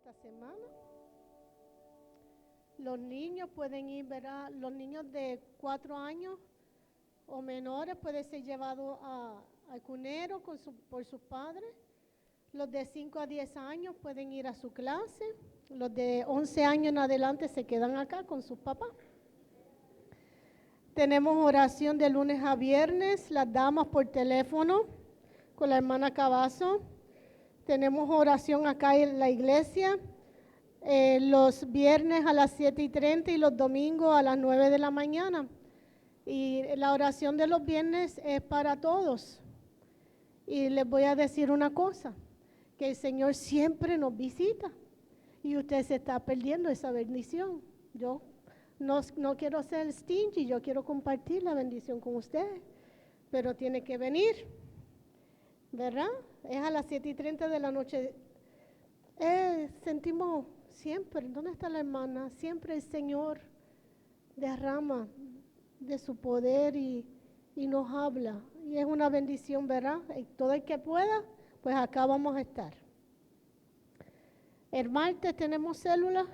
esta semana. Los niños pueden ir, ¿verdad? Los niños de 4 años o menores pueden ser llevados al cunero por sus padres. Los de 5 a 10 años pueden ir a su clase. Los de 11 años en adelante se quedan acá con sus papás. Tenemos oración de lunes a viernes, las damas por teléfono con la hermana Cavazo. Tenemos oración acá en la iglesia, los viernes a las 7:30 y los domingos a las 9 de la mañana. Y la oración de los viernes es para todos. Y les voy a decir una cosa, que el Señor siempre nos visita y usted se está perdiendo esa bendición. Yo no quiero ser stingy, yo quiero compartir la bendición con usted, pero tiene que venir, ¿verdad? Es a las 7:30 de la noche. Sentimos siempre, ¿dónde está la hermana? Siempre el Señor derrama de su poder y nos habla. Y es una bendición, ¿verdad? Y todo el que pueda, pues acá vamos a estar. El martes tenemos célula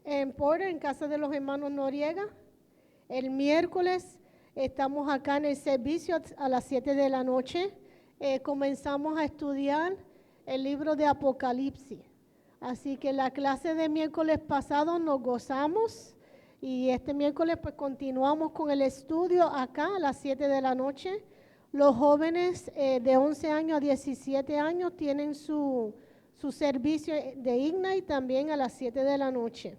en Porter, en casa de los hermanos Noriega. El miércoles estamos acá en el servicio a las 7 de la noche. Comenzamos a estudiar el libro de Apocalipsis. Así que la clase de miércoles pasado nos gozamos y este miércoles pues continuamos con el estudio acá a las 7 de la noche. Los jóvenes de 11 años a 17 años tienen su servicio de Ignite también a las 7 de la noche.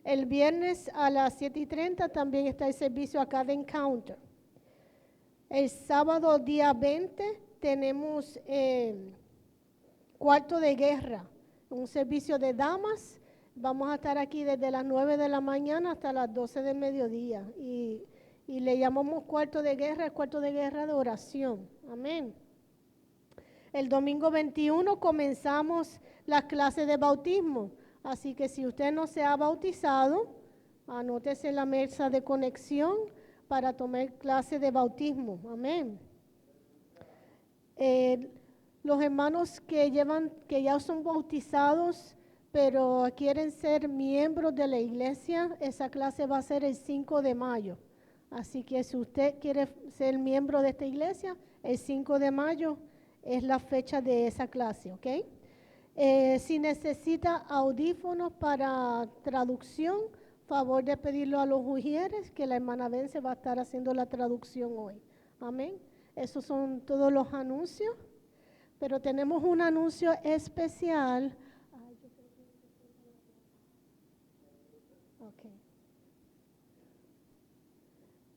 El viernes a las 7:30 también está el servicio acá de Encounter. El sábado día 20 tenemos cuarto de guerra, un servicio de damas. Vamos a estar aquí desde las 9 de la mañana hasta las 12 del mediodía. Y le llamamos cuarto de guerra, el cuarto de guerra de oración. Amén. El domingo 21 comenzamos las clases de bautismo. Así que si usted no se ha bautizado, anótese en la mesa de conexión para tomar clase de bautismo. Amén. Los hermanos que ya son bautizados, pero quieren ser miembros de la iglesia, esa clase va a ser el 5 de mayo. Así que si usted quiere ser miembro de esta iglesia, el 5 de mayo es la fecha de esa clase, ¿ok? Si necesita audífonos para traducción, favor de pedirlo a los ujieres, que la hermana Vence va a estar haciendo la traducción hoy. Amén. Esos son todos los anuncios, pero tenemos un anuncio especial. Okay.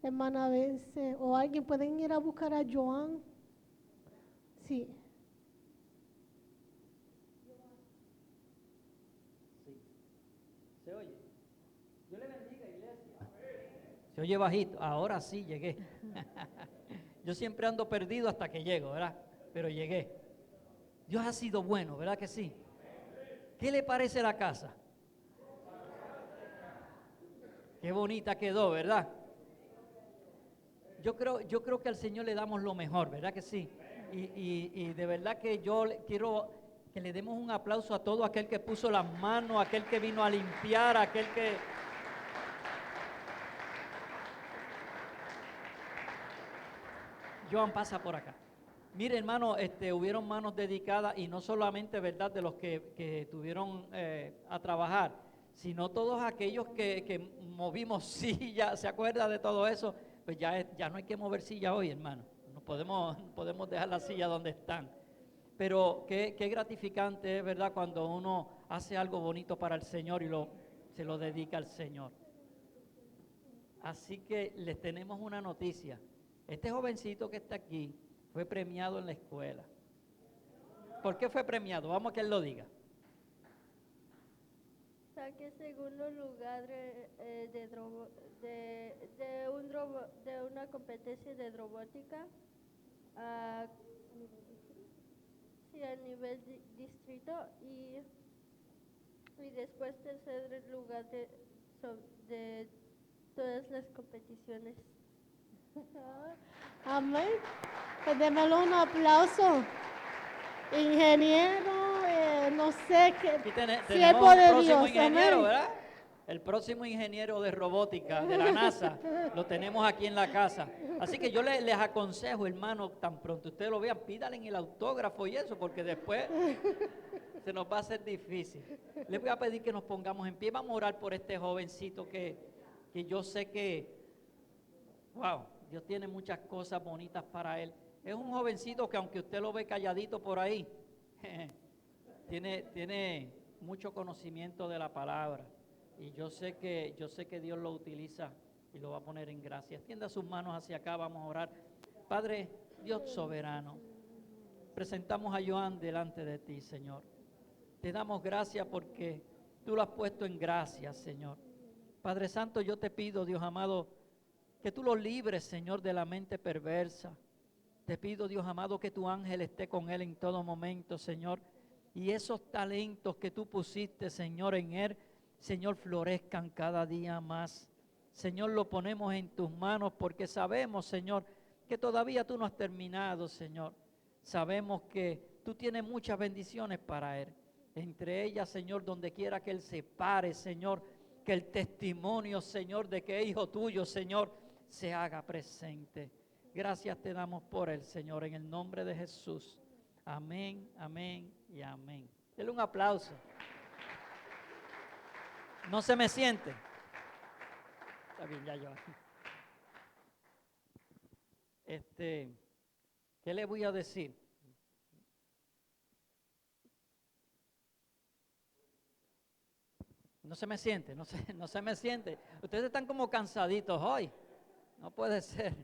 Hermana Vence, o alguien pueden ir a buscar a Joan. Sí. ¿Se oye? Dios le bendiga, iglesia. Se oye bajito. Ahora sí llegué. Yo siempre ando perdido hasta que llego, ¿verdad? Pero llegué. Dios ha sido bueno, ¿verdad que sí? ¿Qué le parece la casa? Qué bonita quedó, ¿verdad? Yo creo que al Señor le damos lo mejor, ¿verdad que sí? Y de verdad que yo quiero que le demos un aplauso a todo aquel que puso las manos, aquel que vino a limpiar, aquel que... Joan, pasa por acá. Mire, hermano, hubieron manos dedicadas y no solamente, ¿verdad?, de los que tuvieron a trabajar, sino todos aquellos que movimos sillas. ¿Se acuerda de todo eso? Pues ya no hay que mover silla hoy, hermano. No podemos dejar las sillas donde están. Pero qué gratificante es, ¿verdad?, cuando uno hace algo bonito para el Señor y se lo dedica al Señor. Así que les tenemos una noticia. Este jovencito que está aquí fue premiado en la escuela. ¿Por qué fue premiado? Vamos a que él lo diga. Saqué segundo lugar de una competencia de robótica a nivel distrito y después tercer lugar de todas las competiciones. Amén. Pues démosle un aplauso. Ingeniero no sé qué. Aquí tenemos Siervo un de próximo Dios, ingeniero, amén. ¿verdad? El próximo ingeniero de robótica de la NASA lo tenemos aquí en la casa. Así que yo les aconsejo, hermano, tan pronto ustedes lo vean, pídale el autógrafo y eso, porque después se nos va a hacer difícil. Les voy a pedir que nos pongamos en pie. Vamos a orar por este jovencito que yo sé que, wow, Dios tiene muchas cosas bonitas para él. Es un jovencito que aunque usted lo ve calladito por ahí, tiene mucho conocimiento de la palabra. Y yo sé que Dios lo utiliza y lo va a poner en gracia. Extienda sus manos hacia acá, vamos a orar. Padre, Dios soberano, presentamos a Joan delante de ti, Señor. Te damos gracias porque tú lo has puesto en gracia, Señor. Padre Santo, yo te pido, Dios amado, que tú lo libres, Señor, de la mente perversa. Te pido, Dios amado, que tu ángel esté con él en todo momento, Señor. Y esos talentos que tú pusiste, Señor, en él, Señor, florezcan cada día más. Señor, lo ponemos en tus manos porque sabemos, Señor, que todavía tú no has terminado, Señor. Sabemos que tú tienes muchas bendiciones para él. Entre ellas, Señor, donde quiera que él se pare, Señor, que el testimonio, Señor, de que es hijo tuyo, Señor, se haga presente. Gracias te damos por él, Señor, en el nombre de Jesús. Amén, amén y amén. Denle un aplauso. No se me siente. Está bien, ya yo. ¿Qué le voy a decir? No se me siente, no se me siente. Ustedes están como cansaditos hoy. No puede ser.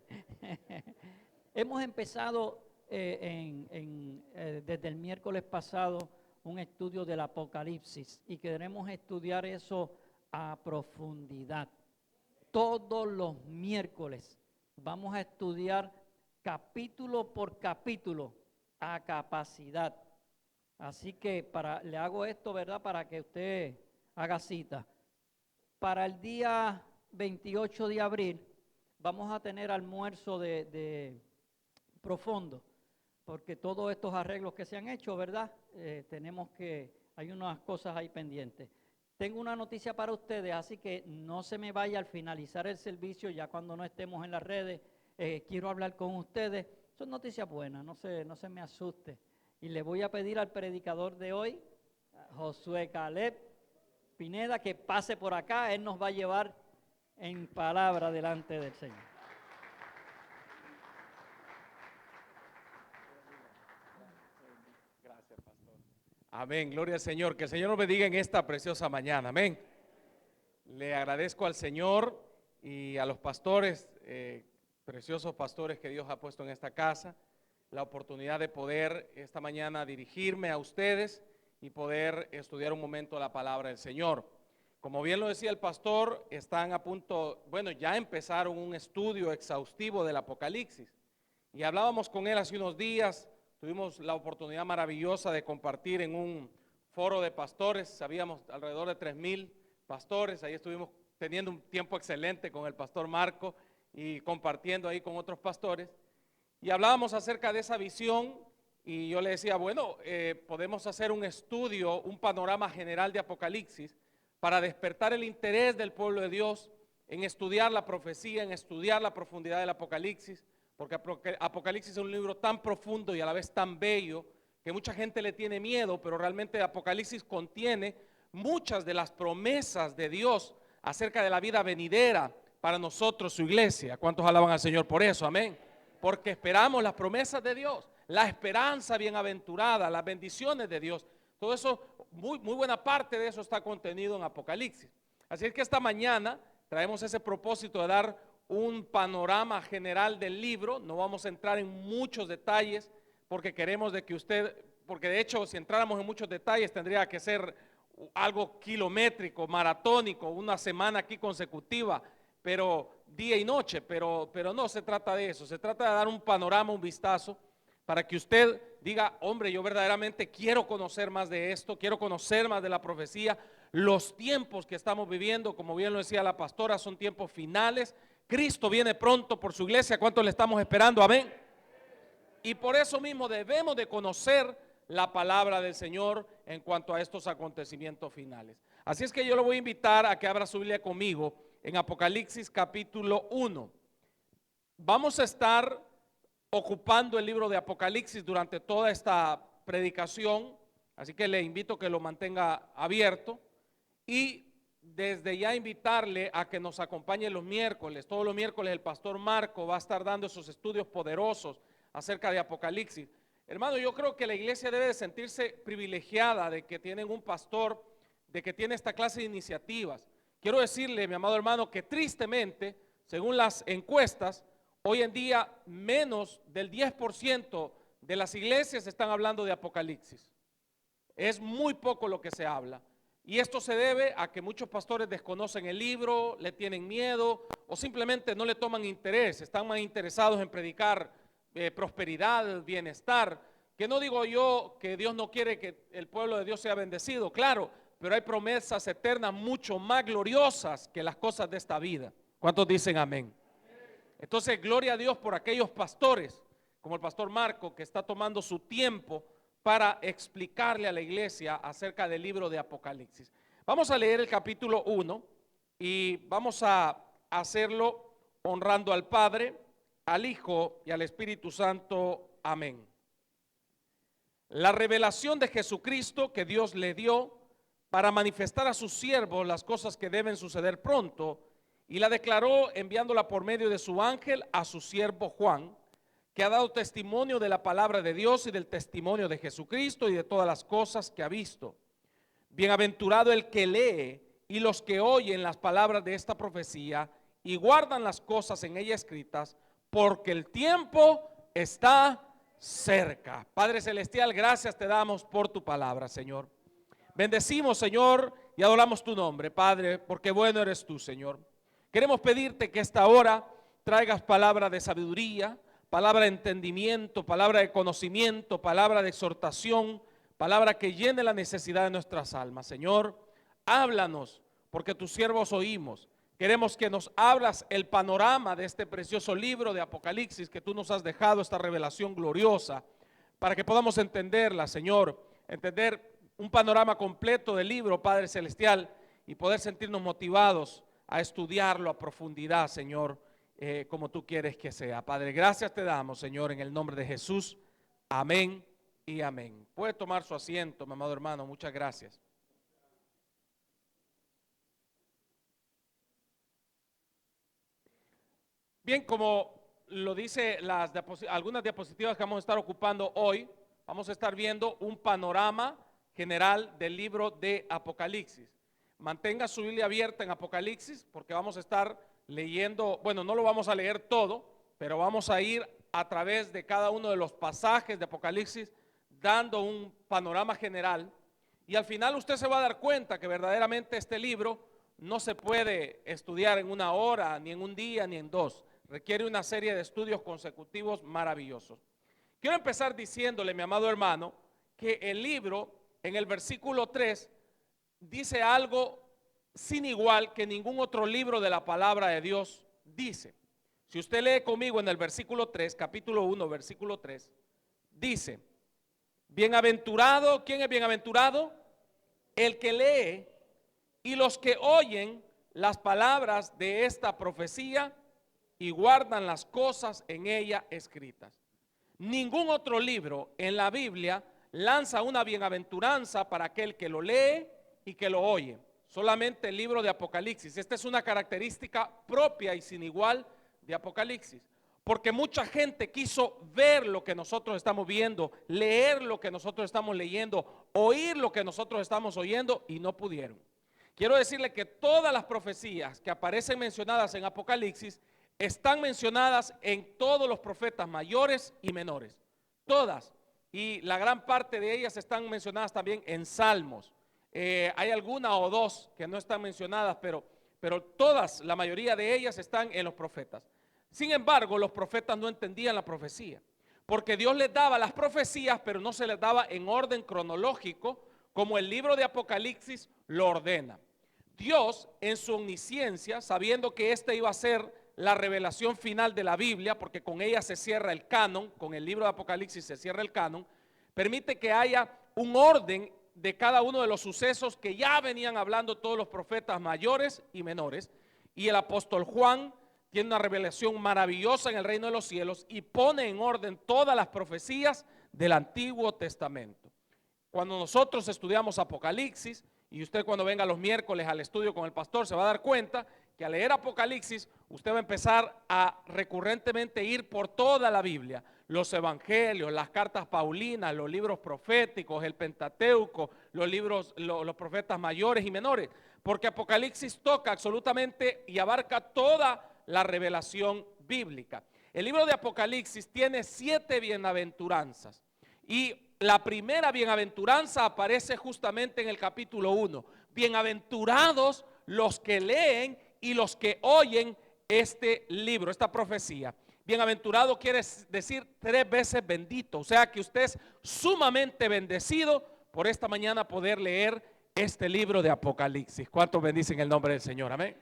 Hemos empezado desde el miércoles pasado un estudio del Apocalipsis y queremos estudiar eso a profundidad. Todos los miércoles vamos a estudiar capítulo por capítulo a capacidad. Así que le hago esto, ¿verdad? Para que usted haga cita. Para el día 28 de abril vamos a tener almuerzo de profundo, porque todos estos arreglos que se han hecho, ¿verdad? Hay unas cosas ahí pendientes. Tengo una noticia para ustedes, así que no se me vaya al finalizar el servicio, ya cuando no estemos en las redes, quiero hablar con ustedes. Son noticias buenas, no se me asuste. Y le voy a pedir al predicador de hoy, Josué Caleb Pineda, que pase por acá. Él nos va a llevar en palabra delante del Señor. Gracias, pastor. Amén, gloria al Señor. Que el Señor nos bendiga en esta preciosa mañana. Amén. Le agradezco al Señor y a los pastores, preciosos pastores que Dios ha puesto en esta casa, la oportunidad de poder esta mañana dirigirme a ustedes y poder estudiar un momento la palabra del Señor. Como bien lo decía el pastor, están a punto, ya empezaron un estudio exhaustivo del Apocalipsis y hablábamos con él hace unos días. Tuvimos la oportunidad maravillosa de compartir en un foro de pastores. Habíamos alrededor de 3,000 pastores. Ahí estuvimos teniendo un tiempo excelente con el pastor Marco y compartiendo ahí con otros pastores. Y hablábamos acerca de esa visión y yo le decía, podemos hacer un estudio, un panorama general de Apocalipsis para despertar el interés del pueblo de Dios en estudiar la profecía, en estudiar la profundidad del Apocalipsis. Porque Apocalipsis es un libro tan profundo y a la vez tan bello que mucha gente le tiene miedo, pero realmente Apocalipsis contiene muchas de las promesas de Dios acerca de la vida venidera para nosotros, su iglesia. ¿Cuántos alaban al Señor por eso? Amén. Porque esperamos las promesas de Dios, la esperanza bienaventurada, las bendiciones de Dios. Todo eso, muy buena parte de eso está contenido en Apocalipsis. Así es que esta mañana traemos ese propósito de dar un panorama general del libro. No vamos a entrar en muchos detalles porque queremos de que usted, porque de hecho si entráramos en muchos detalles tendría que ser algo kilométrico, maratónico, una semana aquí consecutiva, pero día y noche, pero no se trata de eso. Se trata de dar un panorama, un vistazo para que usted diga, hombre, yo verdaderamente quiero conocer más de esto, quiero conocer más de la profecía. Los tiempos que estamos viviendo, como bien lo decía la pastora, son tiempos finales. Cristo viene pronto por su iglesia. ¿Cuántos le estamos esperando? Amén. Y por eso mismo debemos de conocer la palabra del Señor en cuanto a estos acontecimientos finales. Así es que yo lo voy a invitar a que abra su Biblia conmigo en Apocalipsis capítulo 1. Vamos a estar ocupando el libro de Apocalipsis durante toda esta predicación, así que le invito a que lo mantenga abierto y desde ya invitarle a que nos acompañe los miércoles. Todos los miércoles el pastor Marco va a estar dando esos estudios poderosos acerca de Apocalipsis. Hermano, yo creo que la iglesia debe de sentirse privilegiada de que tienen un pastor, de que tiene esta clase de iniciativas. Quiero decirle, mi amado hermano, que tristemente, según las encuestas, hoy en día menos del 10% de las iglesias están hablando de Apocalipsis. Es muy poco lo que se habla. Y esto se debe a que muchos pastores desconocen el libro, le tienen miedo o simplemente no le toman interés, están más interesados en predicar prosperidad, bienestar, que no digo yo que Dios no quiere que el pueblo de Dios sea bendecido, claro, pero hay promesas eternas mucho más gloriosas que las cosas de esta vida. ¿Cuántos dicen amén? Entonces, gloria a Dios por aquellos pastores, como el pastor Marco, que está tomando su tiempo para explicarle a la iglesia acerca del libro de Apocalipsis. Vamos a leer el capítulo 1 y vamos a hacerlo honrando al Padre, al Hijo y al Espíritu Santo. Amén. La revelación de Jesucristo que Dios le dio para manifestar a sus siervos las cosas que deben suceder pronto, y la declaró enviándola por medio de su ángel a su siervo Juan, que ha dado testimonio de la palabra de Dios y del testimonio de Jesucristo y de todas las cosas que ha visto. Bienaventurado el que lee y los que oyen las palabras de esta profecía y guardan las cosas en ella escritas, porque el tiempo está cerca. Padre Celestial, gracias te damos por tu palabra, Señor. Bendecimos, Señor, y adoramos tu nombre, Padre, porque bueno eres tú, Señor. Queremos pedirte que esta hora traigas palabra de sabiduría, palabra de entendimiento, palabra de conocimiento, palabra de exhortación, palabra que llene la necesidad de nuestras almas. Señor, háblanos, porque tus siervos oímos. Queremos que nos abras el panorama de este precioso libro de Apocalipsis que tú nos has dejado, esta revelación gloriosa, para que podamos entenderla, Señor, entender un panorama completo del libro, Padre Celestial, y poder sentirnos motivados a estudiarlo a profundidad, Señor, como tú quieres que sea. Padre, gracias te damos, Señor, en el nombre de Jesús. Amén y amén. Puede tomar su asiento, mi amado hermano. Muchas gracias. Bien, como lo dice algunas diapositivas que vamos a estar ocupando hoy, vamos a estar viendo un panorama general del libro de Apocalipsis. Mantenga su Biblia abierta en Apocalipsis porque vamos a estar leyendo, bueno, no lo vamos a leer todo, pero vamos a ir a través de cada uno de los pasajes de Apocalipsis dando un panorama general, y al final usted se va a dar cuenta que verdaderamente este libro no se puede estudiar en una hora, ni en un día, ni en dos. Requiere una serie de estudios consecutivos maravillosos. Quiero empezar diciéndole, mi amado hermano, que el libro en el versículo 3 dice algo sin igual que ningún otro libro de la palabra de Dios dice. Si usted lee conmigo en el versículo 3, capítulo 1, versículo 3, dice: bienaventurado, ¿quién es bienaventurado? El que lee y los que oyen las palabras de esta profecía y guardan las cosas en ella escritas. Ningún otro libro en la Biblia lanza una bienaventuranza para aquel que lo lee y que lo oye. Solamente el libro de Apocalipsis. Esta es una característica propia y sin igual de Apocalipsis, porque mucha gente quiso ver lo que nosotros estamos viendo, leer lo que nosotros estamos leyendo, oír lo que nosotros estamos oyendo, y no pudieron. Quiero decirle que todas las profecías que aparecen mencionadas en Apocalipsis están mencionadas en todos los profetas mayores y menores, todas, y la gran parte de ellas están mencionadas también en Salmos. Hay alguna o dos que no están mencionadas, pero todas, la mayoría de ellas están en los profetas. Sin embargo, los profetas no entendían la profecía, porque Dios les daba las profecías, pero no se les daba en orden cronológico, como el libro de Apocalipsis lo ordena. Dios, en su omnisciencia, sabiendo que esta iba a ser la revelación final de la Biblia, porque con ella se cierra el canon, con el libro de Apocalipsis se cierra el canon, permite que haya un orden de cada uno de los sucesos que ya venían hablando todos los profetas mayores y menores. Y el apóstol Juan tiene una revelación maravillosa en el reino de los cielos y pone en orden todas las profecías del Antiguo Testamento. Cuando nosotros estudiamos Apocalipsis, y usted cuando venga los miércoles al estudio con el pastor se va a dar cuenta que al leer Apocalipsis usted va a empezar a recurrentemente ir por toda la Biblia, los evangelios, las cartas paulinas, los libros proféticos, el Pentateuco, los libros, los profetas mayores y menores, porque Apocalipsis toca absolutamente y abarca toda la revelación bíblica. El libro de Apocalipsis tiene 7 bienaventuranzas y la primera bienaventuranza aparece justamente en el capítulo 1. Bienaventurados los que leen y los que oyen este libro, esta profecía. Bienaventurado quiere decir 3 veces bendito, o sea que usted es sumamente bendecido por esta mañana poder leer este libro de Apocalipsis. ¿Cuántos bendicen el nombre del Señor? Amén.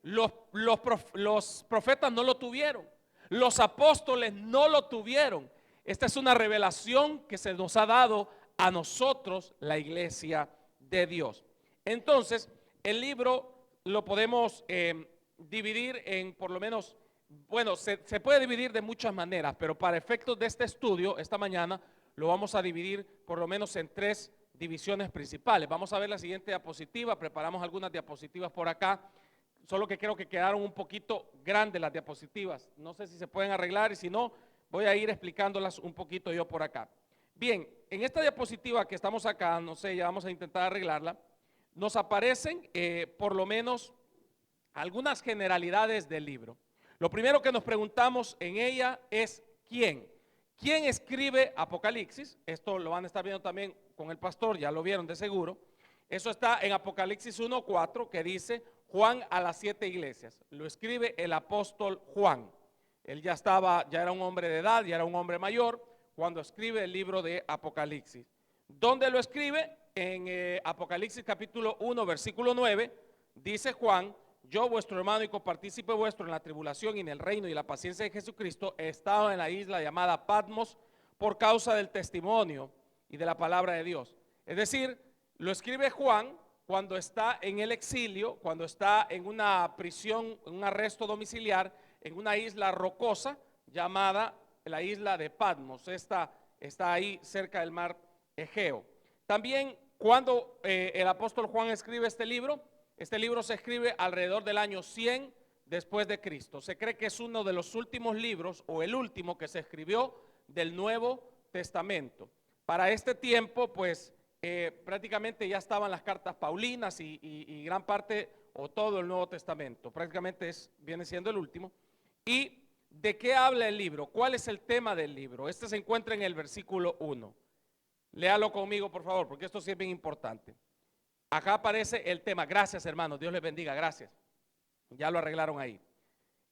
Los profetas no lo tuvieron, los apóstoles no lo tuvieron. Esta es una revelación que se nos ha dado a nosotros, la iglesia de Dios. Entonces, el libro lo podemos dividir en por lo menos, bueno, se puede dividir de muchas maneras, pero para efectos de este estudio, esta mañana, lo vamos a dividir por lo menos en 3 divisiones principales. Vamos a ver la siguiente diapositiva, preparamos algunas diapositivas por acá, solo que creo que quedaron un poquito grandes las diapositivas. No sé si se pueden arreglar y si no, voy a ir explicándolas un poquito yo por acá. Bien, en esta diapositiva que estamos acá, no sé, ya vamos a intentar arreglarla, nos aparecen por lo menos algunas generalidades del libro. Lo primero que nos preguntamos en ella es ¿quién? ¿Quién escribe Apocalipsis? Esto lo van a estar viendo también con el pastor, ya lo vieron de seguro. Eso está en Apocalipsis 1:4 que dice Juan a las 7 iglesias. Lo escribe el apóstol Juan. Él ya era un hombre de edad, ya era un hombre mayor cuando escribe el libro de Apocalipsis. ¿Dónde lo escribe? En Apocalipsis capítulo 1 versículo 9 dice Juan: yo vuestro hermano y copartícipe vuestro en la tribulación y en el reino y la paciencia de Jesucristo he estado en la isla llamada Patmos por causa del testimonio y de la palabra de Dios. Es decir, lo escribe Juan cuando está en el exilio, cuando está en una prisión, en un arresto domiciliar, en una isla rocosa llamada la isla de Patmos. Esta está ahí cerca del mar Egeo. También cuando el apóstol Juan escribe este libro se escribe alrededor del año 100 después de Cristo. Se cree que es uno de los últimos libros o el último que se escribió del Nuevo Testamento. Para este tiempo, pues prácticamente ya estaban las cartas paulinas y gran parte o todo el Nuevo Testamento. Prácticamente viene siendo el último. ¿Y de qué habla el libro? ¿Cuál es el tema del libro? Este se encuentra en el versículo 1. Léalo conmigo, por favor, porque esto sí es bien importante. Acá aparece el tema. Gracias, hermanos. Dios les bendiga. Gracias. Ya lo arreglaron ahí.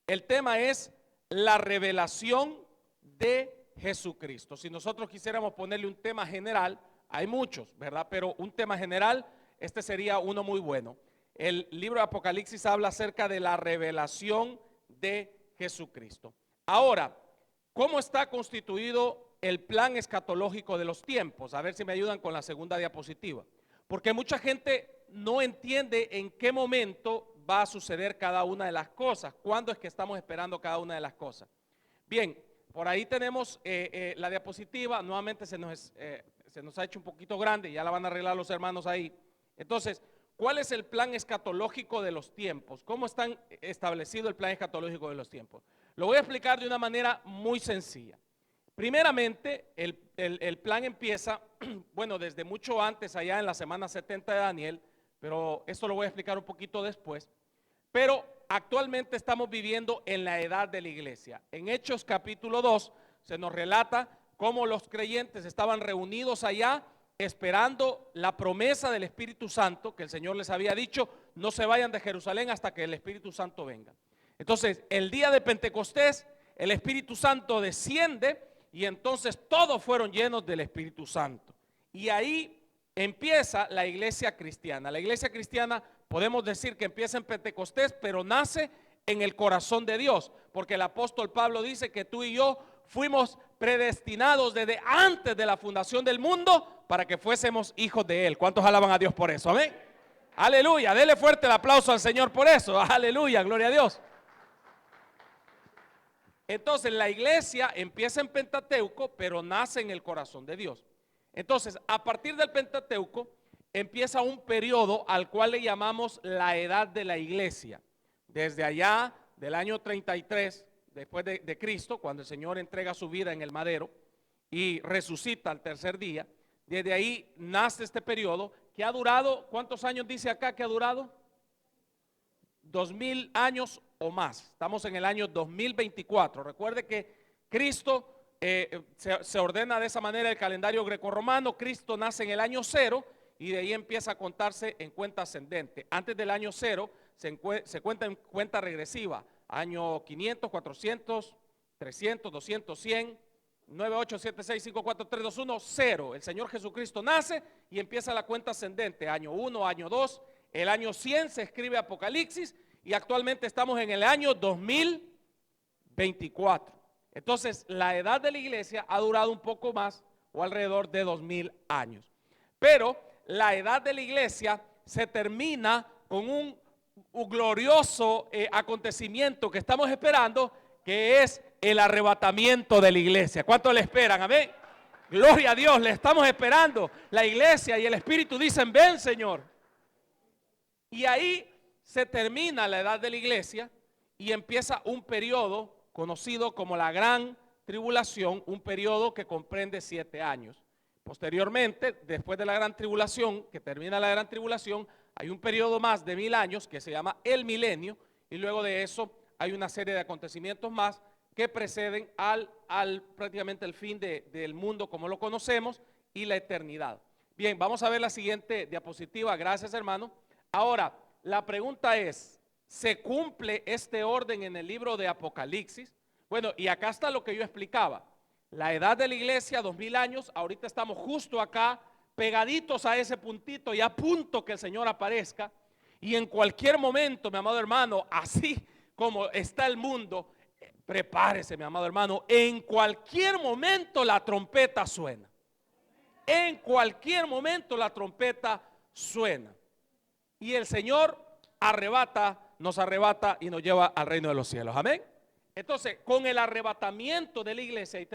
El tema es la revelación de Jesucristo. Si nosotros quisiéramos ponerle un tema general, hay muchos, ¿verdad? Pero un tema general, este sería uno muy bueno. El libro de Apocalipsis habla acerca de la revelación de Jesucristo. Ahora, ¿cómo está constituido el plan escatológico de los tiempos? A ver si me ayudan con la segunda diapositiva. Porque mucha gente no entiende en qué momento va a suceder cada una de las cosas, cuándo es que estamos esperando cada una de las cosas. Bien, por ahí tenemos la diapositiva, nuevamente se nos ha hecho un poquito grande, ya la van a arreglar los hermanos ahí. Entonces, ¿cuál es el plan escatológico de los tiempos? ¿Cómo está establecido el plan escatológico de los tiempos? Lo voy a explicar de una manera muy sencilla. Primeramente, el plan empieza, bueno, desde mucho antes, allá en la semana 70 de Daniel, pero esto lo voy a explicar un poquito después. Pero actualmente estamos viviendo en la edad de la iglesia. En Hechos capítulo 2 se nos relata cómo los creyentes estaban reunidos allá esperando la promesa del Espíritu Santo, que el Señor les había dicho, no se vayan de Jerusalén hasta que el Espíritu Santo venga. Entonces, el día de Pentecostés, el Espíritu Santo desciende y entonces todos fueron llenos del Espíritu Santo. Y ahí empieza la iglesia cristiana. La iglesia cristiana podemos decir que empieza en Pentecostés, pero nace en el corazón de Dios, porque el apóstol Pablo dice que tú y yo fuimos predestinados desde antes de la fundación del mundo para que fuésemos hijos de Él. ¿Cuántos alaban a Dios por eso? Amén. Aleluya, dele fuerte el aplauso al Señor por eso. Aleluya, gloria a Dios. Entonces la iglesia empieza en Pentateuco, pero nace en el corazón de Dios. Entonces, a partir del Pentateuco empieza un periodo al cual le llamamos la edad de la iglesia. Desde allá del año 33 después de Cristo, cuando el Señor entrega su vida en el madero y resucita al tercer día, desde ahí nace este periodo que ha durado, ¿cuántos años dice acá que ha durado? 2000 años o más. Estamos en el año 2024. Recuerde que Cristo se ordena de esa manera el calendario grecorromano. Cristo nace en el año 0 y de ahí empieza a contarse en cuenta ascendente. Antes del año 0 se cuenta en cuenta regresiva. Año 500, 400, 300, 200, 100, 9, 8, 7, 6, 5, 4, 3, 2, 1, 0. El Señor Jesucristo nace y empieza la cuenta ascendente. Año 1, año 2, el año 100 se escribe Apocalipsis y actualmente estamos en el año 2024. Entonces, la edad de la iglesia ha durado un poco más o alrededor de 2000 años. Pero la edad de la iglesia se termina con un glorioso acontecimiento que estamos esperando, que es el arrebatamiento de la iglesia. ¿Cuánto le esperan? Amén. Gloria a Dios, le estamos esperando. La iglesia y el Espíritu dicen, ven, Señor. Y ahí se termina la edad de la iglesia y empieza un periodo conocido como la Gran Tribulación, un periodo que comprende 7 años. Posteriormente, después de la Gran Tribulación, que termina la Gran Tribulación, hay un periodo más de 1000 años que se llama el milenio, y luego de eso hay una serie de acontecimientos más que preceden prácticamente el fin del mundo como lo conocemos y la eternidad. Bien, vamos a ver la siguiente diapositiva. Gracias, hermano. Ahora, la pregunta es, ¿se cumple este orden en el libro de Apocalipsis? Bueno, y acá está lo que yo explicaba. La edad de la iglesia, 2000 años, ahorita estamos justo acá, pegaditos a ese puntito y a punto que el Señor aparezca. Y en cualquier momento, mi amado hermano, así como está el mundo, prepárese, mi amado hermano, en cualquier momento la trompeta suena. En cualquier momento la trompeta suena. Y el Señor nos arrebata y nos lleva al reino de los cielos. Amén. Entonces, con el arrebatamiento de la iglesia, y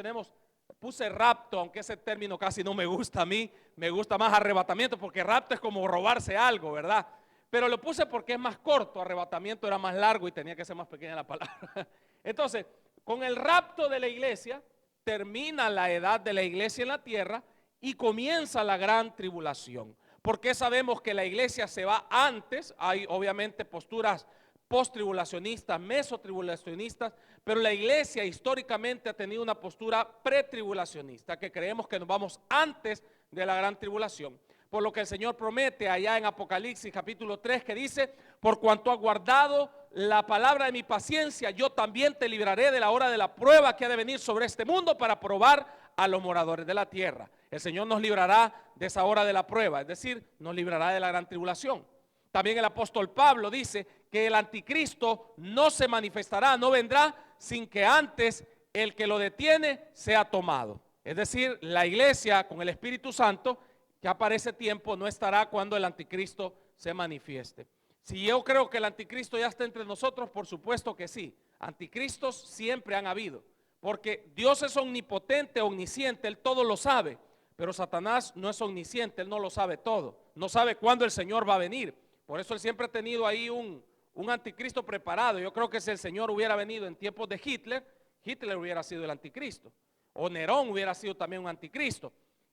puse rapto, aunque ese término casi no me gusta a mí, me gusta más arrebatamiento, porque rapto es como robarse algo, ¿verdad? Pero lo puse porque es más corto, arrebatamiento era más largo y tenía que ser más pequeña la palabra. Entonces, con el rapto de la iglesia, termina la edad de la iglesia en la tierra y comienza la gran tribulación. ¿Por qué sabemos que la iglesia se va antes? Hay obviamente posturas post-tribulacionistas, mesotribulacionistas, pero la iglesia históricamente ha tenido una postura pretribulacionista, que creemos que nos vamos antes de la gran tribulación. Por lo que el Señor promete allá en Apocalipsis capítulo 3, que dice, por cuanto has guardado la palabra de mi paciencia, yo también te libraré de la hora de la prueba que ha de venir sobre este mundo para probar a los moradores de la tierra. El Señor nos librará de esa hora de la prueba, es decir, nos librará de la gran tribulación. También el apóstol Pablo dice que el anticristo no se manifestará, no vendrá sin que antes el que lo detiene sea tomado. Es decir, la iglesia con el Espíritu Santo, ya para ese tiempo no estará cuando el anticristo se manifieste. Si yo creo que el anticristo ya está entre nosotros, por supuesto que sí. Anticristos siempre han habido, porque Dios es omnipotente, omnisciente, Él todo lo sabe, pero Satanás no es omnisciente, Él no lo sabe todo, no sabe cuándo el Señor va a venir. Por eso Él siempre ha tenido ahí un anticristo preparado. Yo creo que si el Señor hubiera venido en tiempos de Hitler, Hitler hubiera sido el anticristo, o Nerón hubiera sido también un anticristo.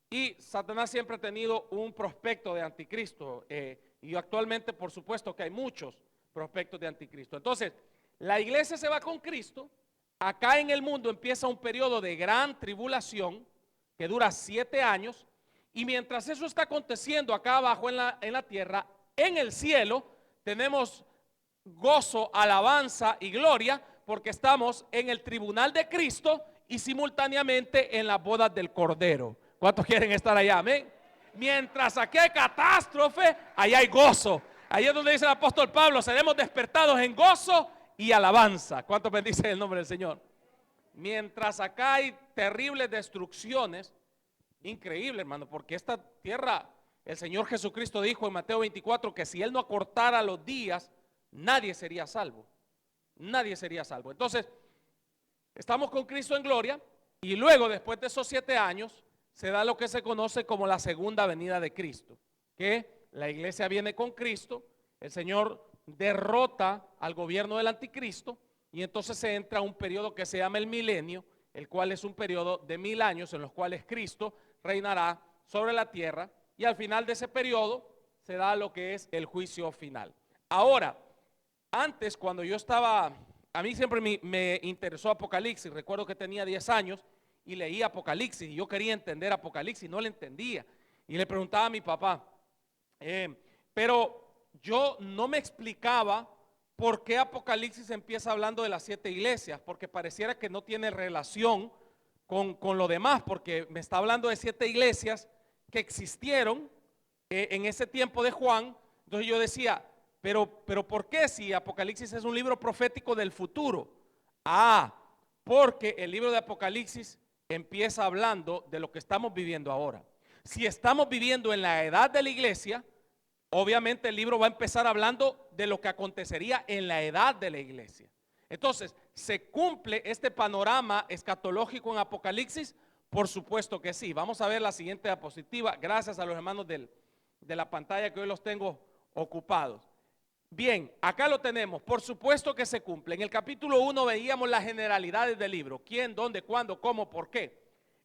Y Satanás siempre ha tenido un prospecto de anticristo, y actualmente por supuesto que hay muchos prospectos de anticristo. Entonces, la iglesia se va con Cristo. Acá en el mundo empieza un periodo de gran tribulación que dura 7 años, y mientras eso está aconteciendo acá abajo en la tierra, en el cielo tenemos gozo, alabanza y gloria, porque estamos en el tribunal de Cristo y simultáneamente en las bodas del Cordero. ¿Cuántos quieren estar allá? Amén. Mientras aquí hay catástrofe, allá hay gozo. Ahí es donde dice el apóstol Pablo, seremos despertados en gozo y alabanza. ¿Cuántos bendicen el nombre del Señor? Mientras acá hay terribles destrucciones, increíble, hermano, porque esta tierra, el Señor Jesucristo dijo en Mateo 24 que si Él no acortara los días, nadie sería salvo. Nadie sería salvo. Entonces, estamos con Cristo en gloria y luego, después de esos 7 años, se da lo que se conoce como la segunda venida de Cristo, que la iglesia viene con Cristo, el Señor derrota al gobierno del anticristo y entonces se entra a un periodo que se llama el milenio, el cual es un periodo de 1000 años en los cuales Cristo reinará sobre la tierra y al final de ese periodo se da lo que es el juicio final. Ahora, antes cuando yo estaba, a mí siempre me interesó Apocalipsis, recuerdo que tenía 10 años y leía Apocalipsis y yo quería entender Apocalipsis, no lo entendía y le preguntaba a mi papá, pero yo no me explicaba por qué Apocalipsis empieza hablando de las 7 iglesias, porque pareciera que no tiene relación con lo demás, porque me está hablando de 7 iglesias que existieron en ese tiempo de Juan. Entonces yo decía, pero ¿por qué si Apocalipsis es un libro profético del futuro? Porque el libro de Apocalipsis empieza hablando de lo que estamos viviendo ahora. Si estamos viviendo en la edad de la iglesia, obviamente el libro va a empezar hablando de lo que acontecería en la edad de la iglesia. Entonces, ¿se cumple este panorama escatológico en Apocalipsis? Por supuesto que sí. Vamos a ver la siguiente diapositiva, gracias a los hermanos de la pantalla que hoy los tengo ocupados. Bien, acá lo tenemos, por supuesto que se cumple. En el capítulo 1 veíamos las generalidades del libro, quién, dónde, cuándo, cómo, por qué.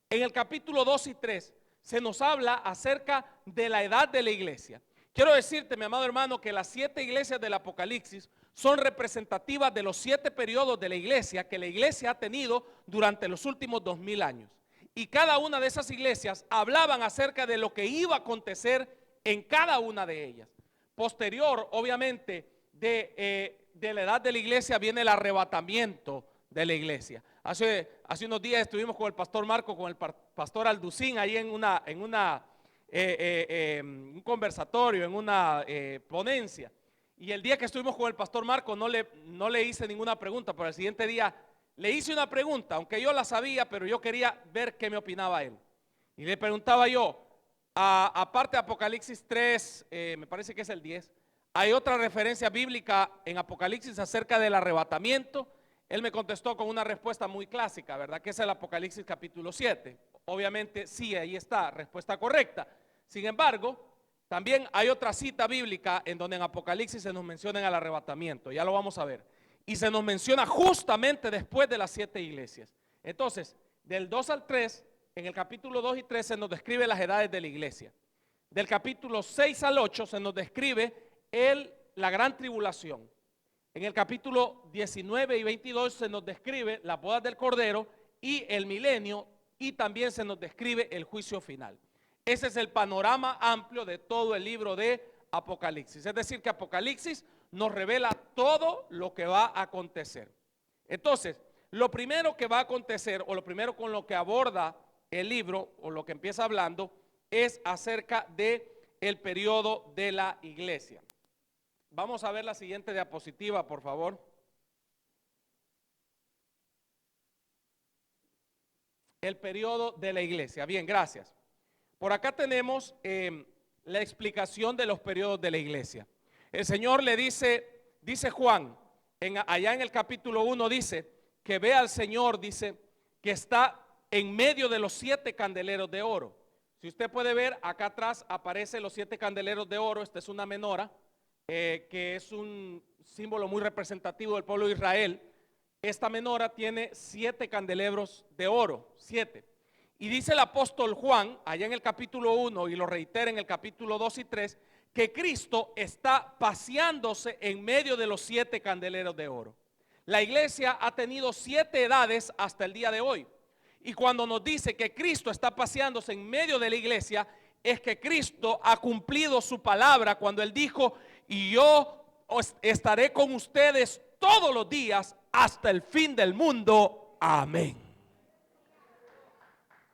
En el capítulo 2 y 3 se nos habla acerca de la edad de la iglesia. Quiero decirte, mi amado hermano, que las 7 iglesias del Apocalipsis son representativas de los 7 periodos de la iglesia que la iglesia ha tenido durante los últimos 2000 años. Y cada una de esas iglesias hablaban acerca de lo que iba a acontecer en cada una de ellas. Posterior, obviamente, de la edad de la iglesia viene el arrebatamiento de la iglesia. Hace unos días estuvimos con el pastor Marco, con el pastor Alducín, ahí en un conversatorio, en una ponencia. Y el día que estuvimos con el pastor Marco no le hice ninguna pregunta, pero el siguiente día le hice una pregunta, aunque yo la sabía, pero yo quería ver qué me opinaba él. Y le preguntaba yo, aparte de Apocalipsis 3, me parece que es el 10, ¿hay otra referencia bíblica en Apocalipsis acerca del arrebatamiento? Él me contestó con una respuesta muy clásica, ¿verdad? Que es el Apocalipsis capítulo 7. Obviamente sí, ahí está, respuesta correcta. Sin embargo, también hay otra cita bíblica en donde en Apocalipsis se nos menciona el arrebatamiento, ya lo vamos a ver. Y se nos menciona justamente después de las 7 iglesias. Entonces, del 2 al 3, en el capítulo 2 y 3 se nos describe las edades de la iglesia. Del capítulo 6 al 8 se nos describe la gran tribulación. En el capítulo 19 y 22 se nos describe las bodas del Cordero y el milenio, y también se nos describe el juicio final. Ese es el panorama amplio de todo el libro de Apocalipsis. Es decir, que Apocalipsis nos revela todo lo que va a acontecer. Entonces, lo primero que va a acontecer, o lo primero con lo que aborda el libro, o lo que empieza hablando, es acerca del periodo de la iglesia. Vamos a ver la siguiente diapositiva, por favor. El periodo de la iglesia. Bien, gracias. Por acá tenemos la explicación de los periodos de la iglesia. El Señor le dice Juan, allá en el capítulo 1 dice, que ve al Señor, dice, que está en medio de los 7 candeleros de oro. Si usted puede ver, acá atrás aparecen los 7 candeleros de oro. Esta es una menora, que es un símbolo muy representativo del pueblo de Israel. Esta menora tiene 7 candelabros de oro, 7. Y dice el apóstol Juan, allá en el capítulo 1, y lo reitera en el capítulo 2 y 3, que Cristo está paseándose en medio de los 7 candeleros de oro. La iglesia ha tenido 7 edades hasta el día de hoy. Y cuando nos dice que Cristo está paseándose en medio de la iglesia, es que Cristo ha cumplido su palabra cuando Él dijo, y yo estaré con ustedes todos los días hasta el fin del mundo. Amén.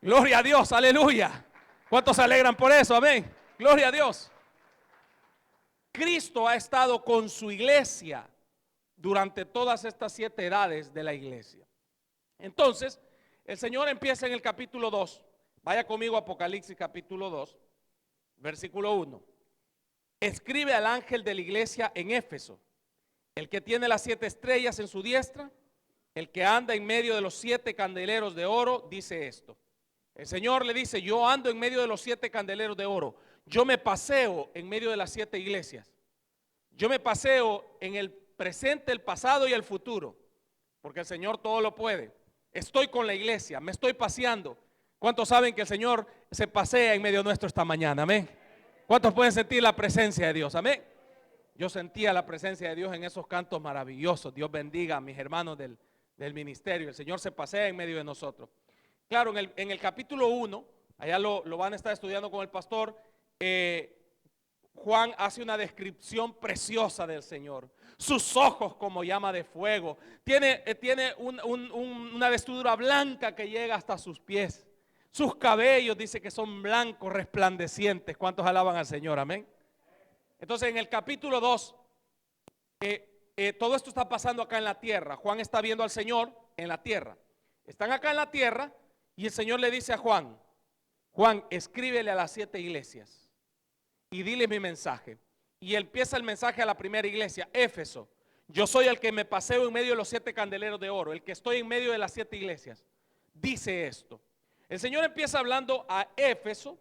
Gloria a Dios, aleluya. ¿Cuántos se alegran por eso? Amén. Gloria a Dios. Cristo ha estado con su iglesia durante todas estas 7 edades de la iglesia. Entonces, el Señor empieza en el capítulo 2. Vaya conmigo a Apocalipsis capítulo 2, versículo 1. Escribe al ángel de la iglesia en Éfeso, el que tiene las 7 estrellas en su diestra, el que anda en medio de los 7 candeleros de oro, dice esto. El Señor le dice, yo ando en medio de los 7 candeleros de oro. Yo me paseo en medio de las 7 iglesias. Yo me paseo en el presente, el pasado y el futuro, porque el Señor todo lo puede. Estoy con la iglesia, me estoy paseando. ¿Cuántos saben que el Señor se pasea en medio nuestro esta mañana? Amén. ¿Cuántos pueden sentir la presencia de Dios? Amén. Yo sentía la presencia de Dios en esos cantos maravillosos. Dios bendiga a mis hermanos del ministerio. El Señor se pasea en medio de nosotros. Claro, en el capítulo 1, allá lo van a estar estudiando con el pastor, Juan hace una descripción preciosa del Señor. Sus ojos como llama de fuego. Tiene una vestidura blanca que llega hasta sus pies. Sus cabellos dice que son blancos, resplandecientes. ¿Cuántos alaban al Señor? Amén. Entonces en el capítulo 2, todo esto está pasando acá en la tierra. Juan está viendo al Señor en la tierra. Están acá en la tierra y el Señor le dice a Juan, Juan, escríbele a las 7 iglesias y dile mi mensaje. Y empieza el mensaje a la primera iglesia, Éfeso. Yo soy el que me paseo en medio de los 7 candeleros de oro, el que estoy en medio de las 7 iglesias. Dice esto. El Señor empieza hablando a Éfeso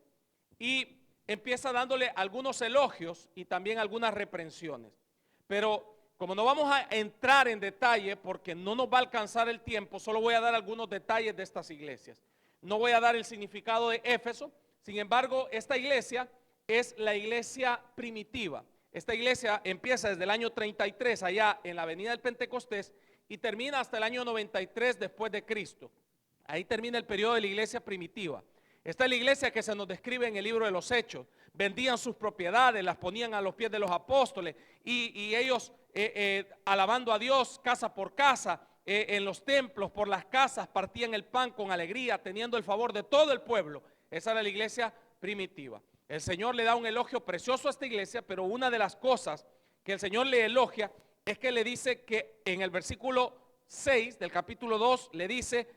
y empieza dándole algunos elogios y también algunas reprensiones. Pero como no vamos a entrar en detalle porque no nos va a alcanzar el tiempo, solo voy a dar algunos detalles de estas iglesias. No voy a dar el significado de Éfeso. Sin embargo, esta iglesia es la iglesia primitiva. Esta iglesia empieza desde el año 33 allá en la avenida del Pentecostés y termina hasta el año 93 después de Cristo. Ahí termina el periodo de la iglesia primitiva. Esta es la iglesia que se nos describe en el libro de los Hechos. Vendían sus propiedades, las ponían a los pies de los apóstoles y ellos alabando a Dios casa por casa, en los templos, por las casas, partían el pan con alegría, teniendo el favor de todo el pueblo. Esa era la iglesia primitiva. El Señor le da un elogio precioso a esta iglesia, pero una de las cosas que el Señor le elogia es que le dice que en el versículo 6 del capítulo 2 le dice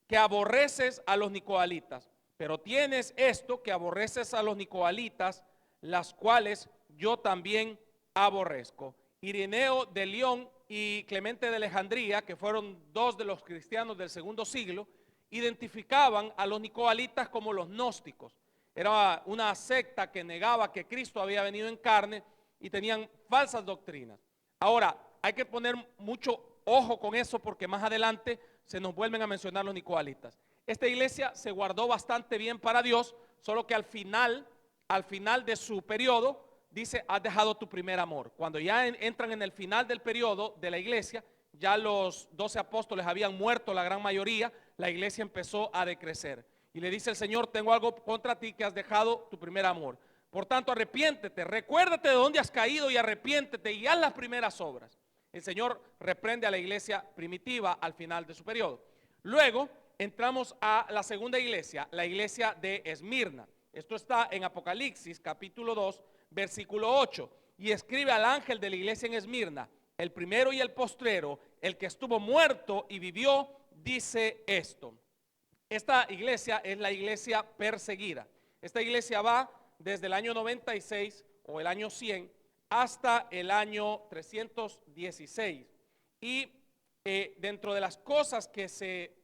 que aborreces a los nicolaítas, pero tienes esto, que aborreces a los nicolaítas, las cuales yo también aborrezco. Ireneo de León y Clemente de Alejandría, que fueron 2 de los cristianos del segundo siglo, identificaban a los nicolaítas como los gnósticos. Era una secta que negaba que Cristo había venido en carne y tenían falsas doctrinas. Ahora, hay que poner mucho ojo con eso porque más adelante se nos vuelven a mencionar los nicolaítas. Esta iglesia se guardó bastante bien para Dios, solo que al final de su periodo, dice, has dejado tu primer amor. Cuando ya entran en el final del periodo de la iglesia, ya los 12 apóstoles habían muerto la gran mayoría, la iglesia empezó a decrecer. Y le dice el Señor, tengo algo contra ti, que has dejado tu primer amor. Por tanto, arrepiéntete, recuérdate de dónde has caído y arrepiéntete y haz las primeras obras. El Señor reprende a la iglesia primitiva al final de su periodo. Luego entramos a la segunda iglesia, la iglesia de Esmirna. Esto está en Apocalipsis capítulo 2, versículo 8. Y escribe al ángel de la iglesia en Esmirna, el primero y el postrero, el que estuvo muerto y vivió, dice esto. Esta iglesia es la iglesia perseguida. Esta iglesia va desde el año 96 o el año 100 hasta el año 316. Y dentro de las cosas que se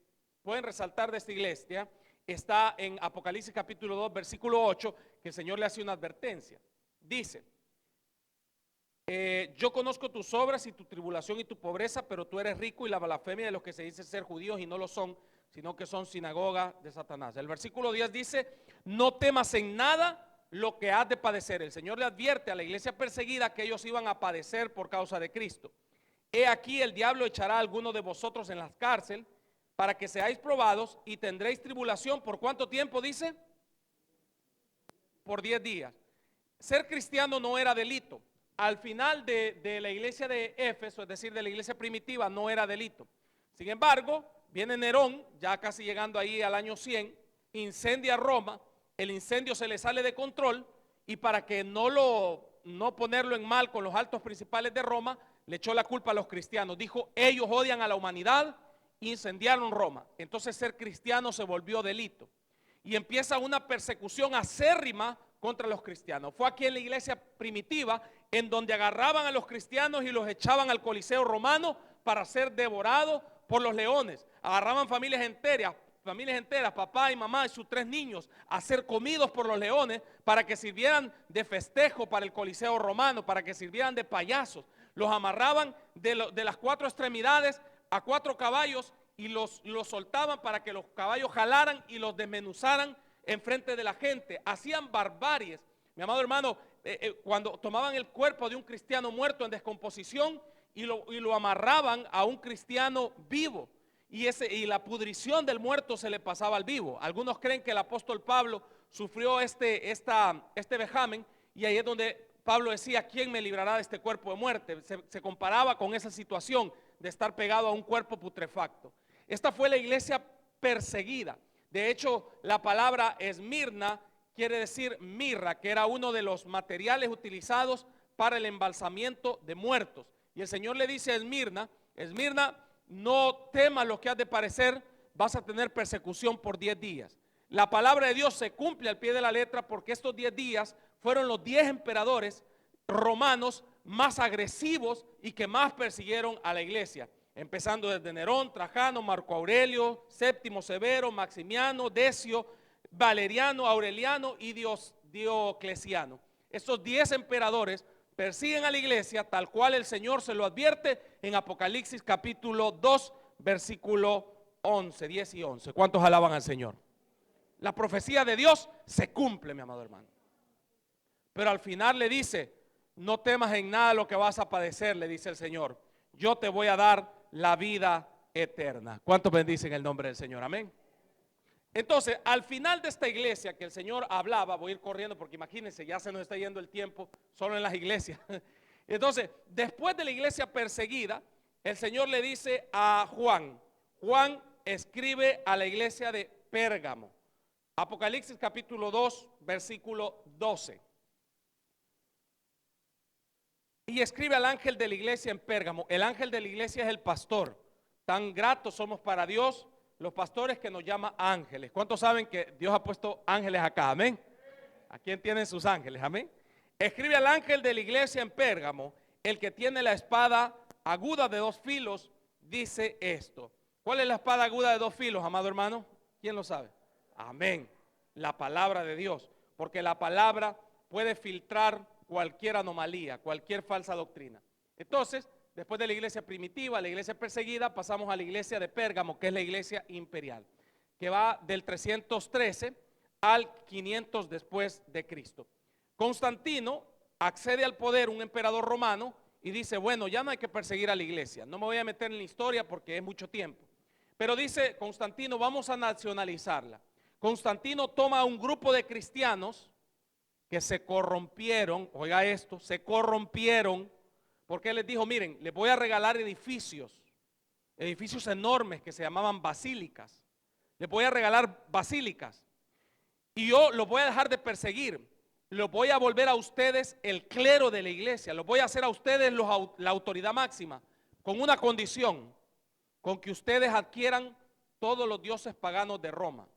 pueden resaltar de esta iglesia, está en Apocalipsis capítulo 2, versículo 8, que el Señor le hace una advertencia. Dice, yo conozco tus obras y tu tribulación y tu pobreza, pero tú eres rico y la blasfemia de los que se dicen ser judíos y no lo son, sino que son sinagoga de Satanás. El versículo 10 dice, no temas en nada lo que has de padecer. El Señor le advierte a la iglesia perseguida que ellos iban a padecer por causa de Cristo. He aquí el diablo echará a alguno de vosotros en la cárcel para que seáis probados y tendréis tribulación. ¿Por cuánto tiempo dice? Por 10 días. Ser cristiano no era delito. Al final de la iglesia de Éfeso, es decir, de la iglesia primitiva, no era delito. Sin embargo, viene Nerón, ya casi llegando ahí al año 100, incendia Roma, el incendio se le sale de control y para que no ponerlo en mal con los altos principales de Roma, le echó la culpa a los cristianos. Dijo, ellos odian a la humanidad incendiaron Roma. Entonces ser cristiano se volvió delito. Y empieza una persecución acérrima contra los cristianos. Fue aquí en la iglesia primitiva en donde agarraban a los cristianos y los echaban al Coliseo romano para ser devorados por los leones. Agarraban familias enteras, papá y mamá y sus 3 niños, a ser comidos por los leones para que sirvieran de festejo para el Coliseo romano, para que sirvieran de payasos. Los amarraban de las 4 extremidades a 4 caballos y los soltaban para que los caballos jalaran y los desmenuzaran en frente de la gente. Hacían barbaries. Mi amado hermano, cuando tomaban el cuerpo de un cristiano muerto en descomposición y lo amarraban a un cristiano vivo, y la pudrición del muerto se le pasaba al vivo. Algunos creen que el apóstol Pablo sufrió este vejamen, y ahí es donde Pablo decía: ¿quién me librará de este cuerpo de muerte? Se comparaba con esa situación de estar pegado a un cuerpo putrefacto. Esta fue la iglesia perseguida. De hecho, la palabra Esmirna quiere decir mirra, que era uno de los materiales utilizados para el embalsamiento de muertos. Y el Señor le dice a Esmirna: Esmirna, no temas lo que has de padecer, vas a tener persecución por 10 días. La palabra de Dios se cumple al pie de la letra, porque estos 10 días fueron los 10 emperadores romanos más agresivos y que más persiguieron a la iglesia, empezando desde Nerón, Trajano, Marco Aurelio, Séptimo Severo, Maximiano, Decio, Valeriano, Aureliano y Diocleciano. Estos 10 emperadores persiguen a la iglesia, tal cual el Señor se lo advierte en Apocalipsis capítulo 2, versículo 11, 10 y 11. ¿Cuántos alaban al Señor? La profecía de Dios se cumple, mi amado hermano. Pero al final le dice: no temas en nada lo que vas a padecer, le dice el Señor. Yo te voy a dar la vida eterna. ¿Cuántos bendicen el nombre del Señor? Amén. Entonces, al final de esta iglesia que el Señor hablaba, voy a ir corriendo porque imagínense, ya se nos está yendo el tiempo solo en las iglesias. Entonces, después de la iglesia perseguida, el Señor le dice a Juan: Juan, escribe a la iglesia de Pérgamo. Apocalipsis capítulo 2, versículo 12. Y escribe al ángel de la iglesia en Pérgamo. El ángel de la iglesia es el pastor. Tan gratos somos para Dios los pastores, que nos llama ángeles. ¿Cuántos saben que Dios ha puesto ángeles acá? Amén. ¿A quién tienen sus ángeles? Amén. Escribe al ángel de la iglesia en Pérgamo: el que tiene la espada aguda de 2 filos, dice esto. ¿Cuál es la espada aguda de 2 filos, amado hermano? ¿Quién lo sabe? Amén. La palabra de Dios. Porque la palabra puede filtrar cualquier anomalía, cualquier falsa doctrina. Entonces, después de la iglesia primitiva, la iglesia perseguida, pasamos a la iglesia de Pérgamo, que es la iglesia imperial, que va del 313 al 500 después de Cristo. Constantino accede al poder, un emperador romano, y dice: bueno, ya no hay que perseguir a la iglesia. No me voy a meter en la historia porque es mucho tiempo. Pero dice Constantino: vamos a nacionalizarla. Constantino toma a un grupo de cristianos que se corrompieron, oiga esto, se corrompieron, porque él les dijo: miren, les voy a regalar edificios enormes que se llamaban basílicas. Les voy a regalar basílicas y yo los voy a dejar de perseguir. Los voy a volver a ustedes el clero de la iglesia, los voy a hacer a ustedes la autoridad máxima, con una condición: con que ustedes adquieran todos los dioses paganos de Roma.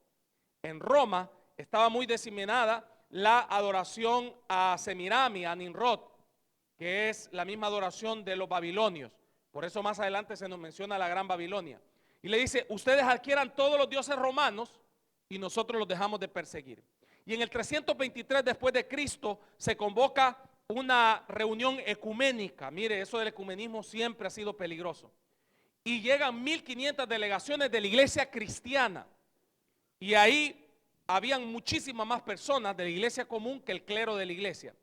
En Roma estaba muy diseminada la adoración a Semirami, a Nimrod, que es la misma adoración de los babilonios. Por eso más adelante se nos menciona la Gran Babilonia. Y le dice: ustedes adquieran todos los dioses romanos y nosotros los dejamos de perseguir. Y en el 323 después de Cristo se convoca una reunión ecuménica. Mire, eso del ecumenismo siempre ha sido peligroso. Y llegan 1500 delegaciones de la iglesia cristiana. Y ahí habían muchísimas más personas de la iglesia común que el clero de la iglesia.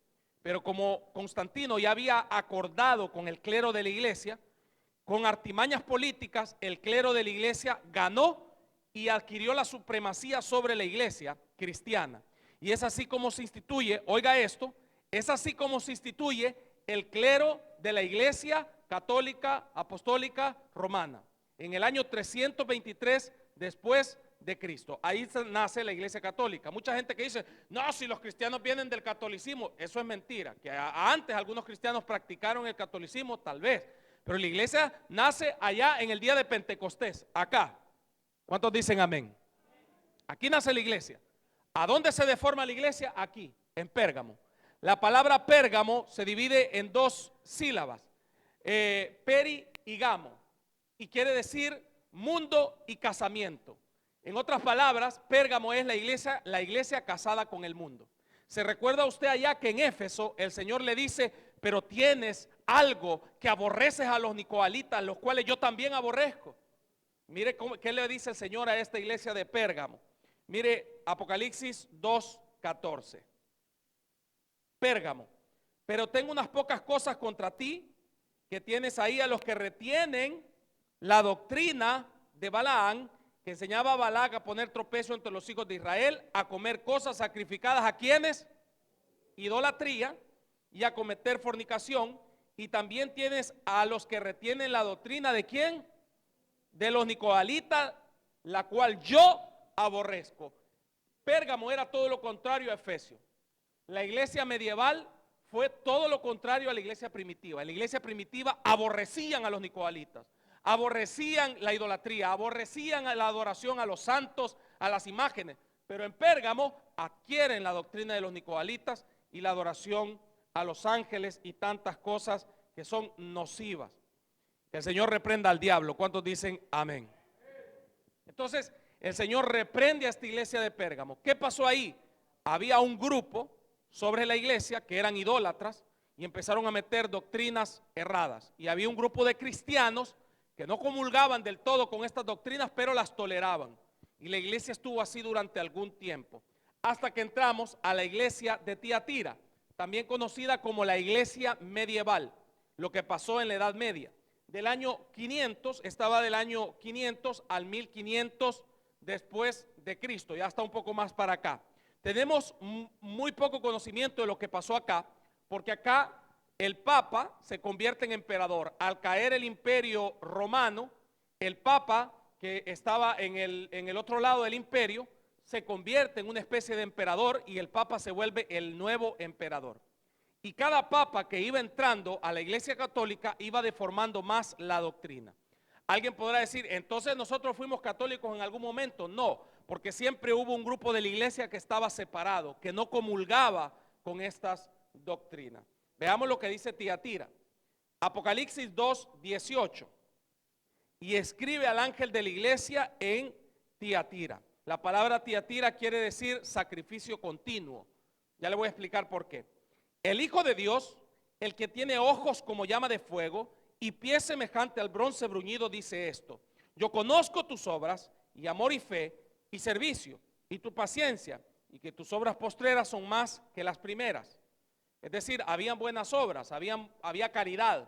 Pero como Constantino ya había acordado con el clero de la iglesia, con artimañas políticas, el clero de la iglesia ganó y adquirió la supremacía sobre la iglesia cristiana. Y es así como se instituye, oiga esto, es así como se instituye el clero de la iglesia católica apostólica romana. En el año 323 después de Cristo. Ahí nace la iglesia católica. Mucha gente que dice: no, si los cristianos vienen del catolicismo. Eso es mentira. Que antes algunos cristianos practicaron el catolicismo, tal vez, Pero la iglesia nace allá en el día de Pentecostés, acá. ¿Cuántos dicen amén? Aquí nace la iglesia. ¿A dónde se deforma la iglesia? Aquí, en Pérgamo. La palabra Pérgamo se divide en dos sílabas, peri y gamo, y quiere decir mundo y casamiento. En otras palabras, Pérgamo es la iglesia casada con el mundo. ¿Se recuerda usted allá que en Éfeso el Señor le dice, pero tienes algo que aborreces a los nicolaítas, los cuales yo también aborrezco? Mire qué le dice el Señor a esta iglesia de Pérgamo. Mire Apocalipsis 2:14. Pérgamo, pero tengo unas pocas cosas contra ti, que tienes ahí a los que retienen la doctrina de Balaán, que enseñaba a Balac a poner tropiezo entre los hijos de Israel, a comer cosas sacrificadas a quienes, idolatría, y a cometer fornicación. Y también tienes a los que retienen la doctrina de quién, de los nicolaítas, la cual yo aborrezco. Pérgamo era todo lo contrario a Efesio. La iglesia medieval fue todo lo contrario a la iglesia primitiva. En la iglesia primitiva aborrecían a los nicolaítas, aborrecían la idolatría, aborrecían la adoración a los santos, a las imágenes. Pero en Pérgamo adquieren la doctrina de los nicolaítas y la adoración a los ángeles y tantas cosas que son nocivas. Que el Señor reprenda al diablo. ¿Cuántos dicen amén? Entonces el Señor reprende a esta iglesia de Pérgamo. ¿Qué pasó ahí? Había un grupo sobre la iglesia que eran idólatras y empezaron a meter doctrinas erradas. Y había un grupo de cristianos que no comulgaban del todo con estas doctrinas, pero las toleraban. Y la iglesia estuvo así durante algún tiempo, hasta que entramos a la iglesia de Tiatira, también conocida como la iglesia medieval, lo que pasó en la Edad Media. Del año 500, estaba del año 500 al 1500 después de Cristo, ya está un poco más para acá. Tenemos muy poco conocimiento de lo que pasó acá, porque acá el Papa se convierte en emperador. Al caer el imperio romano, el Papa que estaba en el otro lado del imperio, se convierte en una especie de emperador y el Papa se vuelve el nuevo emperador. Y cada Papa que iba entrando a la Iglesia Católica iba deformando más la doctrina. Alguien podrá decir, entonces nosotros fuimos católicos en algún momento. No, porque siempre hubo un grupo de la iglesia que estaba separado, que no comulgaba con estas doctrinas. Veamos lo que dice Tiatira. Apocalipsis 2:18. Y escribe al ángel de la iglesia en Tiatira. La palabra Tiatira quiere decir sacrificio continuo. Ya le voy a explicar por qué. El Hijo de Dios, el que tiene ojos como llama de fuego y pies semejante al bronce bruñido, dice esto: yo conozco tus obras y amor y fe y servicio y tu paciencia, y que tus obras postreras son más que las primeras. Es decir, habían buenas obras, había caridad.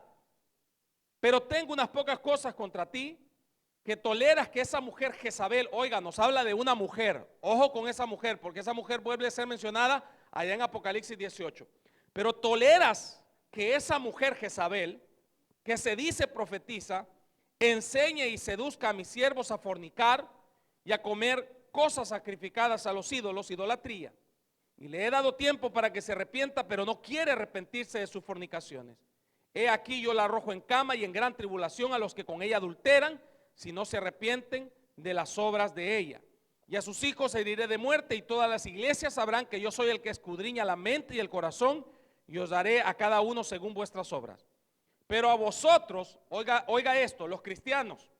Pero tengo unas pocas cosas contra ti, que toleras que esa mujer Jezabel, oiga, nos habla de una mujer, ojo con esa mujer, porque esa mujer vuelve a ser mencionada allá en Apocalipsis 18. Pero toleras que esa mujer Jezabel, que se dice profetiza, enseñe y seduzca a mis siervos a fornicar y a comer cosas sacrificadas a los ídolos, idolatría. Y le he dado tiempo para que se arrepienta, pero no quiere arrepentirse de sus fornicaciones. He aquí yo la arrojo en cama y en gran tribulación a los que con ella adulteran, si no se arrepienten de las obras de ella. Y a sus hijos heriré de muerte, y todas las iglesias sabrán que yo soy el que escudriña la mente y el corazón, y os daré a cada uno según vuestras obras. Pero a vosotros, oiga esto, los cristianos,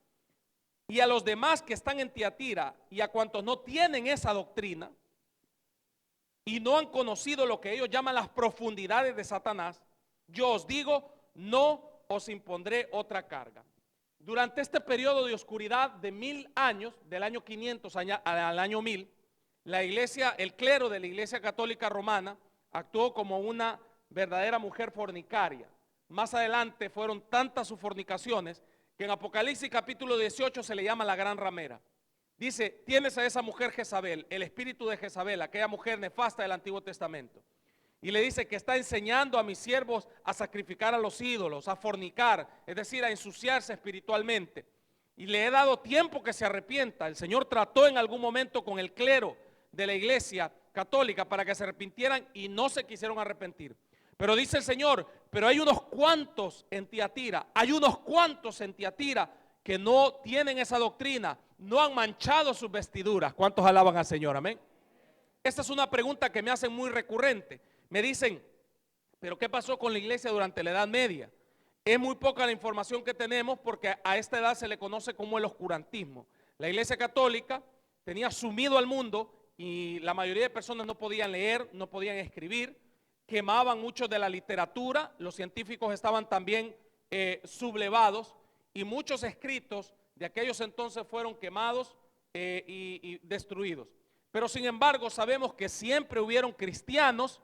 y a los demás que están en Tiatira, y a cuantos no tienen esa doctrina, y no han conocido lo que ellos llaman las profundidades de Satanás, yo os digo, no os impondré otra carga. Durante este periodo de oscuridad de 1000 años, del año 500 al año 1000, la iglesia, el clero de la iglesia católica romana actuó como una verdadera mujer fornicaria. Más adelante fueron tantas sus fornicaciones que en Apocalipsis capítulo 18 se le llama la gran ramera. Dice, tienes a esa mujer Jezabel, el espíritu de Jezabel, aquella mujer nefasta del Antiguo Testamento. Y le dice que está enseñando a mis siervos a sacrificar a los ídolos, a fornicar, es decir, a ensuciarse espiritualmente. Y le he dado tiempo que se arrepienta. El Señor trató en algún momento con el clero de la iglesia católica para que se arrepintieran y no se quisieron arrepentir. Pero dice el Señor, pero hay unos cuantos en Tiatira, hay unos cuantos en Tiatira que no tienen esa doctrina, no han manchado sus vestiduras. ¿Cuántos alaban al Señor? Amén. Esta es una pregunta que me hacen muy recurrente. Me dicen, pero ¿qué pasó con la iglesia durante la Edad Media? Es muy poca la información que tenemos porque a esta edad se le conoce como el oscurantismo. La iglesia católica tenía sumido al mundo y la mayoría de personas no podían leer, no podían escribir, quemaban mucho de la literatura, los científicos estaban también sublevados y muchos escritos de aquellos entonces fueron quemados y destruidos. Pero sin embargo sabemos que siempre hubieron cristianos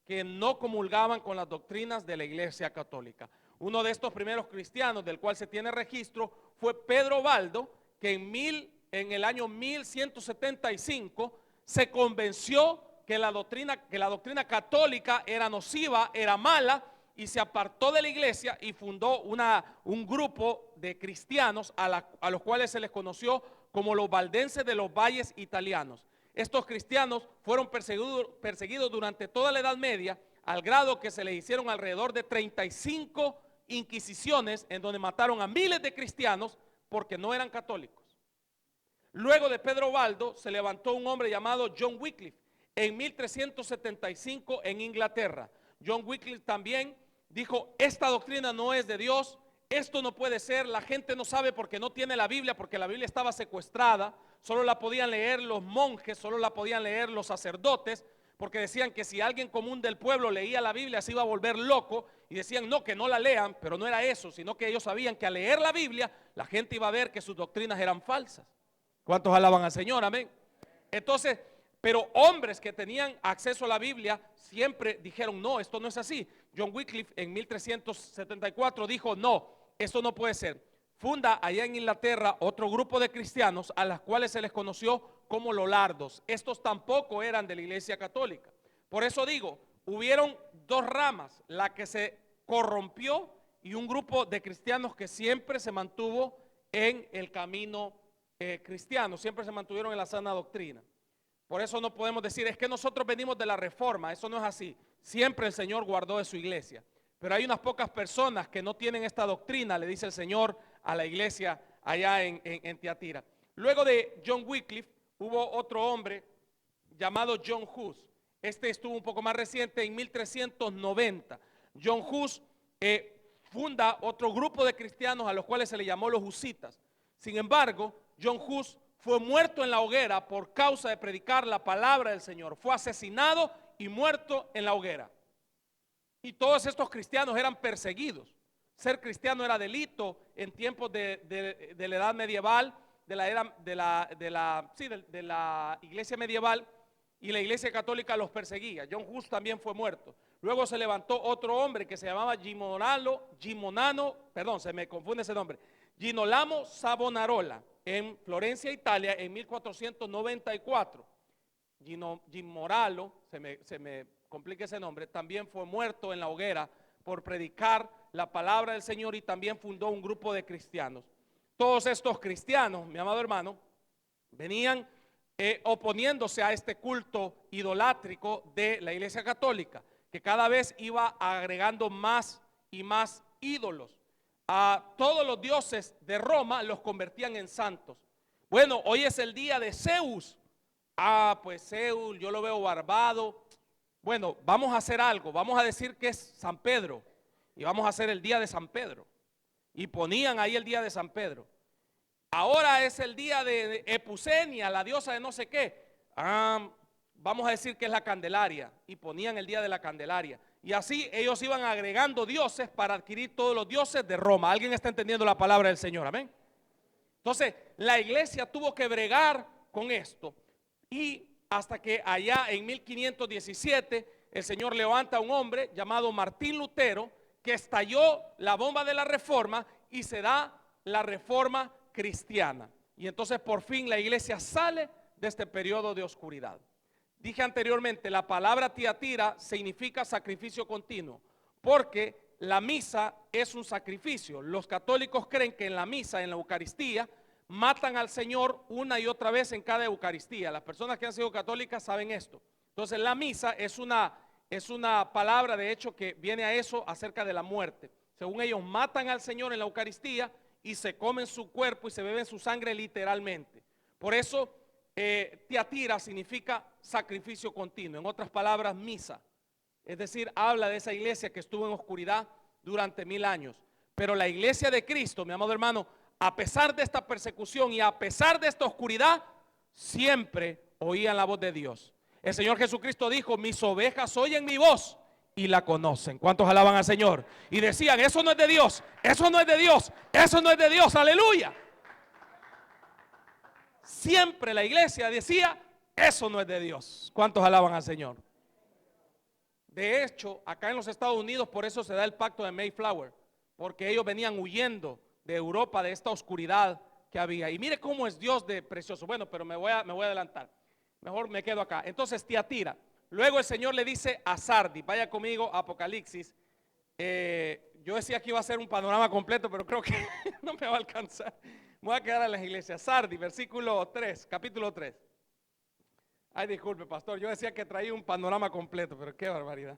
que no comulgaban con las doctrinas de la iglesia católica. Uno de estos primeros cristianos del cual se tiene registro fue Pedro Baldo, que en el año 1175 se convenció que la doctrina católica era nociva, era mala, y se apartó de la iglesia y fundó un grupo de cristianos a los cuales se les conoció como los valdenses de los valles italianos. Estos cristianos fueron perseguidos durante toda la Edad Media, al grado que se les hicieron alrededor de 35 inquisiciones en donde mataron a miles de cristianos porque no eran católicos. Luego de Pedro Baldo se levantó un hombre llamado John Wycliffe en 1375 en Inglaterra. John Wycliffe también dijo, esta doctrina no es de Dios, esto no puede ser, la gente no sabe porque no tiene la Biblia, porque la Biblia estaba secuestrada, solo la podían leer los monjes, solo la podían leer los sacerdotes, porque decían que si alguien común del pueblo leía la Biblia se iba a volver loco, y decían no, que no la lean, pero no era eso, sino que ellos sabían que al leer la Biblia la gente iba a ver que sus doctrinas eran falsas. ¿Cuántos alaban al Señor? Amén. Entonces, pero hombres que tenían acceso a la Biblia siempre dijeron no, esto no es así. John Wycliffe en 1374 dijo no, esto no puede ser. Funda allá en Inglaterra otro grupo de cristianos a los cuales se les conoció como lollardos. Estos tampoco eran de la iglesia católica. Por eso digo, hubieron dos ramas, la que se corrompió y un grupo de cristianos que siempre se mantuvo en el camino cristiano, siempre se mantuvieron en la sana doctrina. Por eso no podemos decir, es que nosotros venimos de la reforma, eso no es así. Siempre el Señor guardó de su iglesia. Pero hay unas pocas personas que no tienen esta doctrina, le dice el Señor a la iglesia allá en Tiatira. Luego de John Wycliffe hubo otro hombre llamado John Hus. Este estuvo un poco más reciente, en 1390. John Hus funda otro grupo de cristianos a los cuales se le llamó los husitas. Sin embargo, John Hus fue muerto en la hoguera por causa de predicar la palabra del Señor. Fue asesinado y muerto en la hoguera. Y todos estos cristianos eran perseguidos. Ser cristiano era delito en tiempos de la edad medieval, de la iglesia medieval, y la iglesia católica los perseguía. John Hus también fue muerto. Luego se levantó otro hombre que se llamaba Girolamo Savonarola, en Florencia, Italia, en 1494. Girolamo, se me complica ese nombre, también fue muerto en la hoguera por predicar la palabra del Señor y también fundó un grupo de cristianos. Todos estos cristianos, mi amado hermano, venían oponiéndose a este culto idolátrico de la iglesia católica, que cada vez iba agregando más y más ídolos. A todos los dioses de Roma los convertían en santos. Bueno, hoy es el día de Zeus. Pues Zeus, yo lo veo barbado. Bueno, vamos a hacer algo, vamos a decir que es San Pedro y vamos a hacer el día de San Pedro. Y ponían ahí el día de San Pedro. Ahora es el día de Epusenia, la diosa de no sé qué. Vamos a decir que es la Candelaria, y ponían el día de la Candelaria. Y así ellos iban agregando dioses para adquirir todos los dioses de Roma. ¿Alguien está entendiendo la palabra del Señor? Amén. Entonces la iglesia tuvo que bregar con esto, y hasta que allá en 1517 el Señor levanta a un hombre llamado Martín Lutero, que estalló la bomba de la reforma y se da la reforma cristiana. Y entonces por fin la iglesia sale de este periodo de oscuridad. Dije anteriormente, la palabra Tiatira significa sacrificio continuo, porque la misa es un sacrificio. Los católicos creen que en la misa, en la Eucaristía, matan al Señor una y otra vez en cada Eucaristía. Las personas que han sido católicas saben esto. Entonces la misa es una es una palabra de hecho que viene a eso acerca de la muerte. Según ellos matan al Señor en la Eucaristía y se comen su cuerpo y se beben su sangre literalmente. Por eso Tiatira significa sacrificio continuo, en otras palabras misa. Es decir, habla de esa iglesia que estuvo en oscuridad durante 1000 años. Pero la iglesia de Cristo, mi amado hermano, a pesar de esta persecución y a pesar de esta oscuridad, siempre oían la voz de Dios. El Señor Jesucristo dijo: mis ovejas oyen mi voz y la conocen. ¿Cuántos alaban al Señor? Y decían: eso no es de Dios, eso no es de Dios, eso no es de Dios, aleluya. Siempre la iglesia decía: eso no es de Dios. ¿Cuántos alaban al Señor? De hecho, acá en los Estados Unidos, por eso se da el pacto de Mayflower, porque ellos venían huyendo de Europa, de esta oscuridad que había. Y mire cómo es Dios de precioso. Bueno, pero me voy a adelantar. Mejor me quedo acá. Entonces, Tiatira. Luego el Señor le dice a Sardis, vaya conmigo a Apocalipsis. Yo decía que iba a ser un panorama completo, pero creo que no me va a alcanzar. Me voy a quedar en las iglesias. Sardis, versículo 3, capítulo 3. Ay, disculpe, pastor, yo decía que traía un panorama completo, pero qué barbaridad.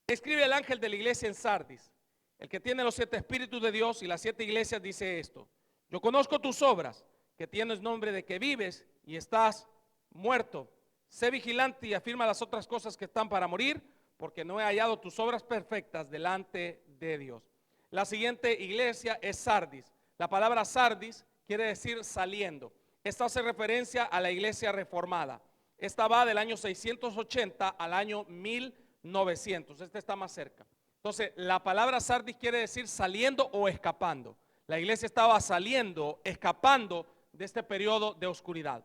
Escribe el ángel de la iglesia en Sardis, el que tiene los 7 espíritus de Dios y las 7 iglesias, dice esto: yo conozco tus obras, que tienes nombre de que vives y estás muerto. Sé vigilante y afirma las otras cosas que están para morir, porque no he hallado tus obras perfectas delante de Dios. La siguiente iglesia es Sardis. La palabra Sardis quiere decir saliendo. Esta hace referencia a la iglesia reformada. Esta va del año 680 al año 1900. Este está más cerca. Entonces, la palabra Sardis quiere decir saliendo o escapando. La iglesia estaba saliendo, escapando de este periodo de oscuridad.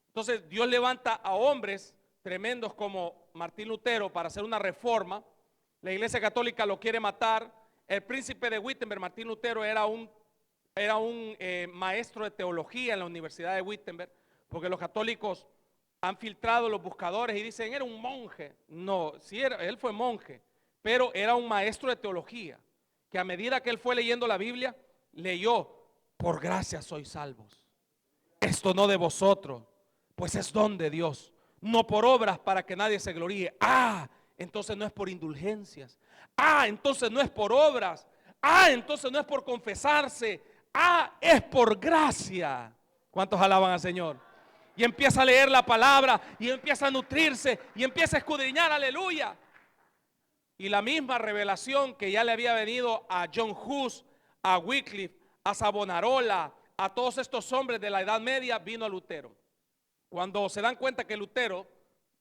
Entonces, Dios levanta a hombres tremendos como Martín Lutero para hacer una reforma. La iglesia católica lo quiere matar. El príncipe de Wittenberg, Martín Lutero, era un maestro de teología en la Universidad de Wittenberg, porque los católicos han filtrado los buscadores y dicen: era un monje. No, sí, él fue monje, pero era un maestro de teología, que a medida que él fue leyendo la Biblia, leyó: por gracia sois salvos, esto no de vosotros, pues es don de Dios, no por obras para que nadie se gloríe. Entonces no es por indulgencias. Entonces no es por obras. Entonces no es por confesarse. Es por gracia. ¿Cuántos alaban al Señor? Y empieza a leer la palabra y empieza a nutrirse y empieza a escudriñar, aleluya. Y la misma revelación que ya le había venido a John Hus, a Wycliffe, a Savonarola, a todos estos hombres de la Edad Media, vino a Lutero. Cuando se dan cuenta que Lutero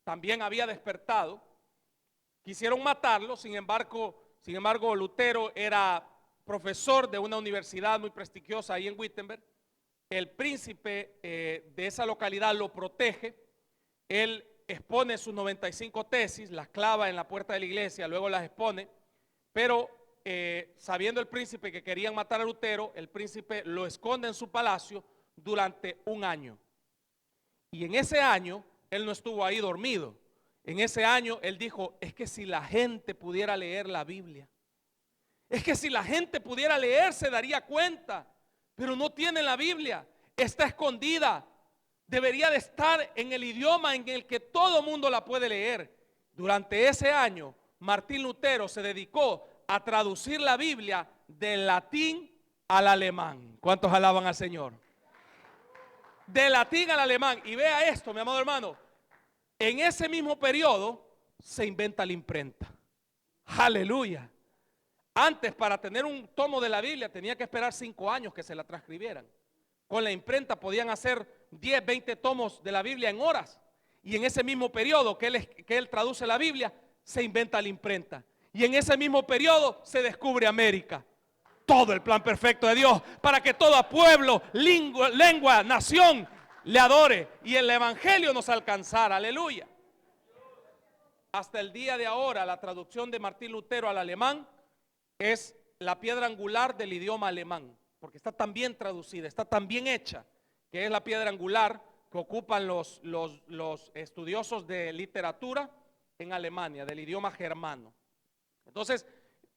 también había despertado, quisieron matarlo. Sin embargo, Lutero era profesor de una universidad muy prestigiosa ahí en Wittenberg. El príncipe de esa localidad lo protege. Él expone sus 95 tesis, las clava en la puerta de la iglesia, luego las expone. Pero sabiendo el príncipe que querían matar a Lutero, el príncipe lo esconde en su palacio durante un año. Y en ese año él no estuvo ahí dormido. En ese año él dijo: es que si la gente pudiera leer la Biblia, es que si la gente pudiera leer, se daría cuenta. Pero no tiene la Biblia, está escondida. Debería de estar en el idioma en el que todo mundo la puede leer. Durante ese año, Martín Lutero se dedicó a traducir la Biblia del latín al alemán. ¿Cuántos alaban al Señor? Del latín al alemán. Y vea esto, mi amado hermano. En ese mismo periodo se inventa la imprenta. Aleluya. Antes, para tener un tomo de la Biblia, tenía que esperar 5 años que se la transcribieran. Con la imprenta podían hacer 10, 20 tomos de la Biblia en horas. Y en ese mismo periodo que él traduce la Biblia, se inventa la imprenta. Y en ese mismo periodo se descubre América. Todo el plan perfecto de Dios para que todo pueblo, lengua, nación le adore y el evangelio nos alcanzara. Aleluya. Hasta el día de ahora, la traducción de Martín Lutero al alemán es la piedra angular del idioma alemán, porque está tan bien traducida, está tan bien hecha, que es la piedra angular que ocupan los estudiosos de literatura en Alemania, del idioma germano. Entonces,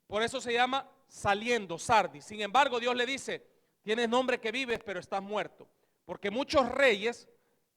por eso se llama saliendo, Sardis. Sin embargo, Dios le dice: tienes nombre que vives, pero estás muerto. Porque muchos reyes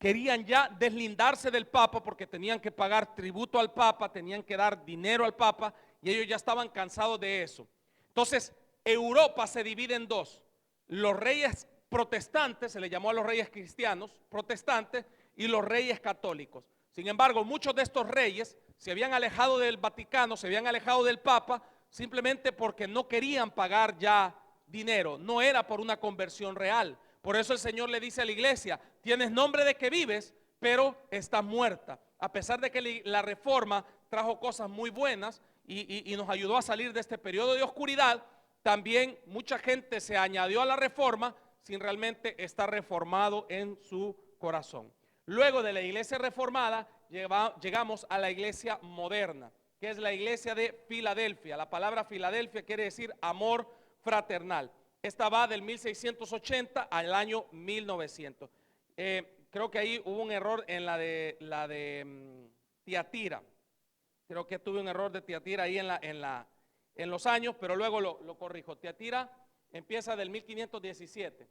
querían ya deslindarse del Papa porque tenían que pagar tributo al Papa, tenían que dar dinero al Papa y ellos ya estaban cansados de eso. Entonces, Europa se divide en dos. Los reyes protestantes, se le llamó a los reyes cristianos, protestantes, y los reyes católicos. Sin embargo, muchos de estos reyes se habían alejado del Vaticano, se habían alejado del Papa, simplemente porque no querían pagar ya dinero, no era por una conversión real. Por eso el Señor le dice a la iglesia, tienes nombre de que vives, pero estás muerta. A pesar de que la reforma trajo cosas muy buenas y nos ayudó a salir de este periodo de oscuridad, también mucha gente se añadió a la reforma sin realmente estar reformado en su corazón. Luego de la iglesia reformada, llegamos a la iglesia moderna, que es la iglesia de Filadelfia. La palabra Filadelfia quiere decir amor fraternal. Esta va del 1680 al año 1900. Creo que ahí hubo un error en la de Tiatira. Creo que tuve un error de Tiatira ahí en los años, pero luego lo corrijo. Tiatira empieza del 1517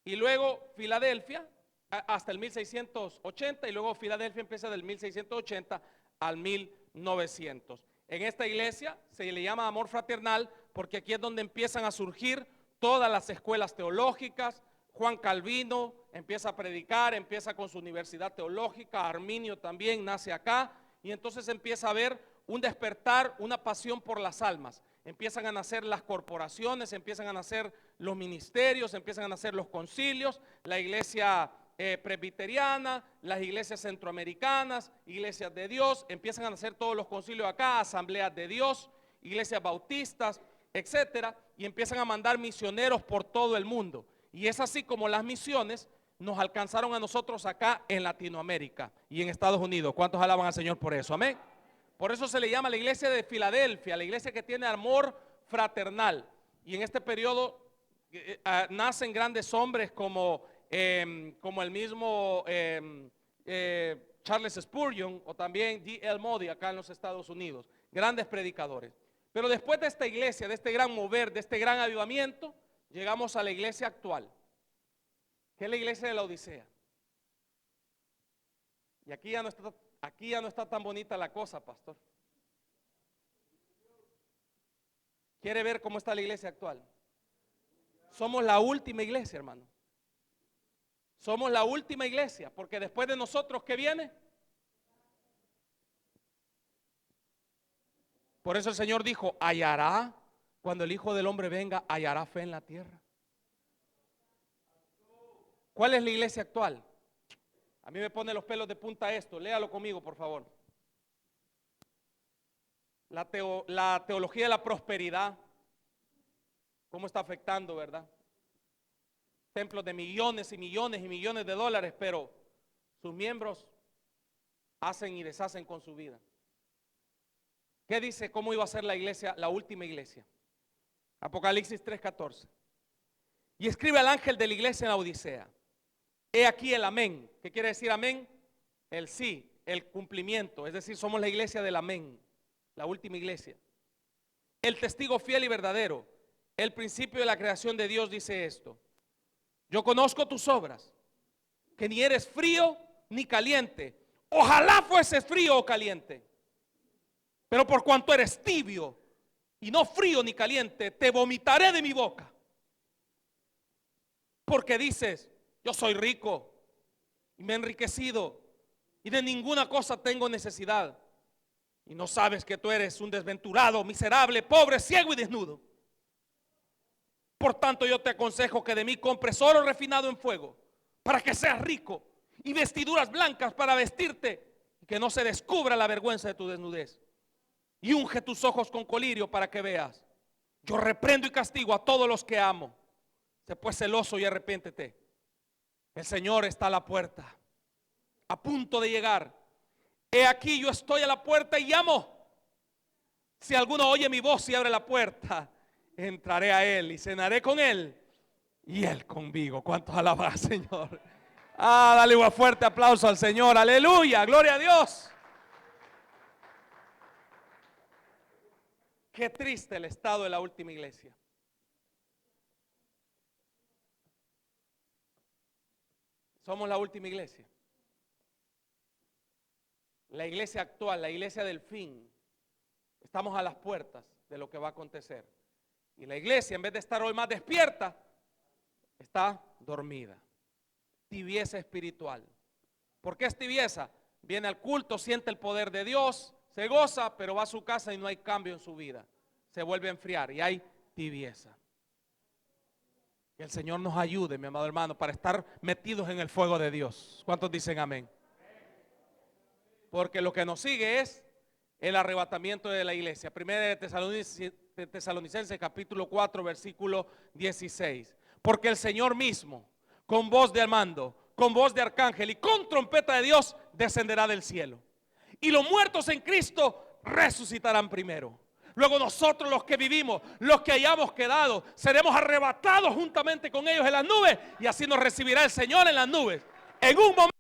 y luego Filadelfia hasta el 1680 y luego Filadelfia empieza del 1680 al 1900. En esta iglesia se le llama amor fraternal porque aquí es donde empiezan a surgir todas las escuelas teológicas. Juan Calvino empieza a predicar, empieza con su universidad teológica, Arminio también nace acá, y entonces empieza a haber un despertar, una pasión por las almas. Empiezan a nacer las corporaciones, empiezan a nacer los ministerios, empiezan a nacer los concilios, la iglesia presbiteriana, las iglesias centroamericanas, iglesias de Dios, empiezan a nacer todos los concilios acá, asambleas de Dios, iglesias bautistas, etcétera, y empiezan a mandar misioneros por todo el mundo. Y es así como las misiones nos alcanzaron a nosotros acá en Latinoamérica y en Estados Unidos. ¿Cuántos alaban al Señor por eso? Amén. Por eso se le llama la iglesia de Filadelfia, la iglesia que tiene amor fraternal. Y en este periodo nacen grandes hombres como el mismo Charles Spurgeon o también D.L. Moody acá en los Estados Unidos. Grandes predicadores. Pero después de esta iglesia, de este gran mover, de este gran avivamiento, llegamos a la iglesia actual, que es la iglesia de la Odisea. Y aquí ya no está tan bonita la cosa, pastor. ¿Quiere ver cómo está la iglesia actual? Somos la última iglesia, hermano. Somos la última iglesia, porque después de nosotros, ¿qué viene? Por eso el Señor dijo, hallará, cuando el Hijo del Hombre venga, hallará fe en la tierra. ¿Cuál es la iglesia actual? A mí me pone los pelos de punta esto, léalo conmigo por favor. La teología de la prosperidad, cómo está afectando, ¿verdad? Templos de millones y millones y millones de dólares, pero sus miembros hacen y deshacen con su vida. ¿Qué dice cómo iba a ser la iglesia, la última iglesia? Apocalipsis 3:14. Y escribe al ángel de la iglesia en la Odisea. He aquí el amén. ¿Qué quiere decir amén? El sí, el cumplimiento. Es decir, somos la iglesia del amén, la última iglesia. El testigo fiel y verdadero, el principio de la creación de Dios dice esto. Yo conozco tus obras, que ni eres frío ni caliente. Ojalá fueses frío o caliente. Pero por cuanto eres tibio y no frío ni caliente, te vomitaré de mi boca. Porque dices, yo soy rico y me he enriquecido y de ninguna cosa tengo necesidad. Y no sabes que tú eres un desventurado, miserable, pobre, ciego y desnudo. Por tanto yo te aconsejo que de mí compres oro refinado en fuego, para que seas rico, y vestiduras blancas para vestirte, y que no se descubra la vergüenza de tu desnudez. Y unge tus ojos con colirio para que veas. Yo reprendo y castigo a todos los que amo. Sé pues celoso y arrepiéntete. El Señor está a la puerta, a punto de llegar. He aquí yo estoy a la puerta y llamo. Si alguno oye mi voz y abre la puerta, entraré a él y cenaré con él y él conmigo. ¿Cuántos alaban, Señor? Dale un fuerte aplauso al Señor. Aleluya, gloria a Dios. Qué triste el estado de la última iglesia. Somos la última iglesia. la iglesia actual, la iglesia del fin, estamos a las puertas de lo que va a acontecer. Y la iglesia, en vez de estar hoy más despierta, está dormida. Tibieza espiritual. ¿Por qué es tibieza? Viene al culto, siente el poder de Dios, se goza, pero va a su casa y no hay cambio en su vida. Se vuelve a enfriar y hay tibieza. Que el Señor nos ayude, mi amado hermano, para estar metidos en el fuego de Dios. ¿Cuántos dicen amén? Porque lo que nos sigue es el arrebatamiento de la iglesia. Primera de Tesalonicenses capítulo 4 versículo 16. Porque el Señor mismo, con voz de mando, con voz de arcángel y con trompeta de Dios, descenderá del cielo. Y los muertos en Cristo resucitarán primero. Luego nosotros, los que vivimos, los que hayamos quedado, seremos arrebatados juntamente con ellos en las nubes, y así nos recibirá el Señor en las nubes. En un momento,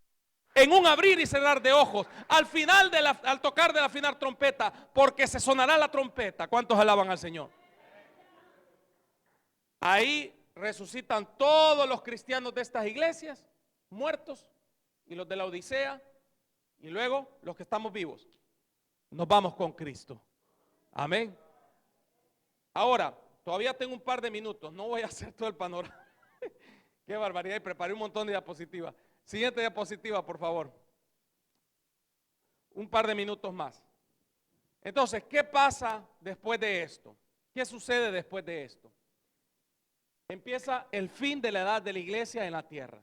en un abrir y cerrar de ojos, al tocar de la final trompeta, porque se sonará la trompeta. ¿Cuántos alaban al Señor? Ahí resucitan todos los cristianos de estas iglesias muertos, y los de la Odisea, y luego los que estamos vivos nos vamos con Cristo. Amén. Ahora, todavía tengo un par de minutos, no voy a hacer todo el panorama. Qué barbaridad, y preparé un montón de diapositivas. Siguiente diapositiva, por favor. Un par de minutos más. Entonces, ¿qué pasa después de esto? ¿Qué sucede después de esto? Empieza el fin de la edad de la iglesia en la tierra.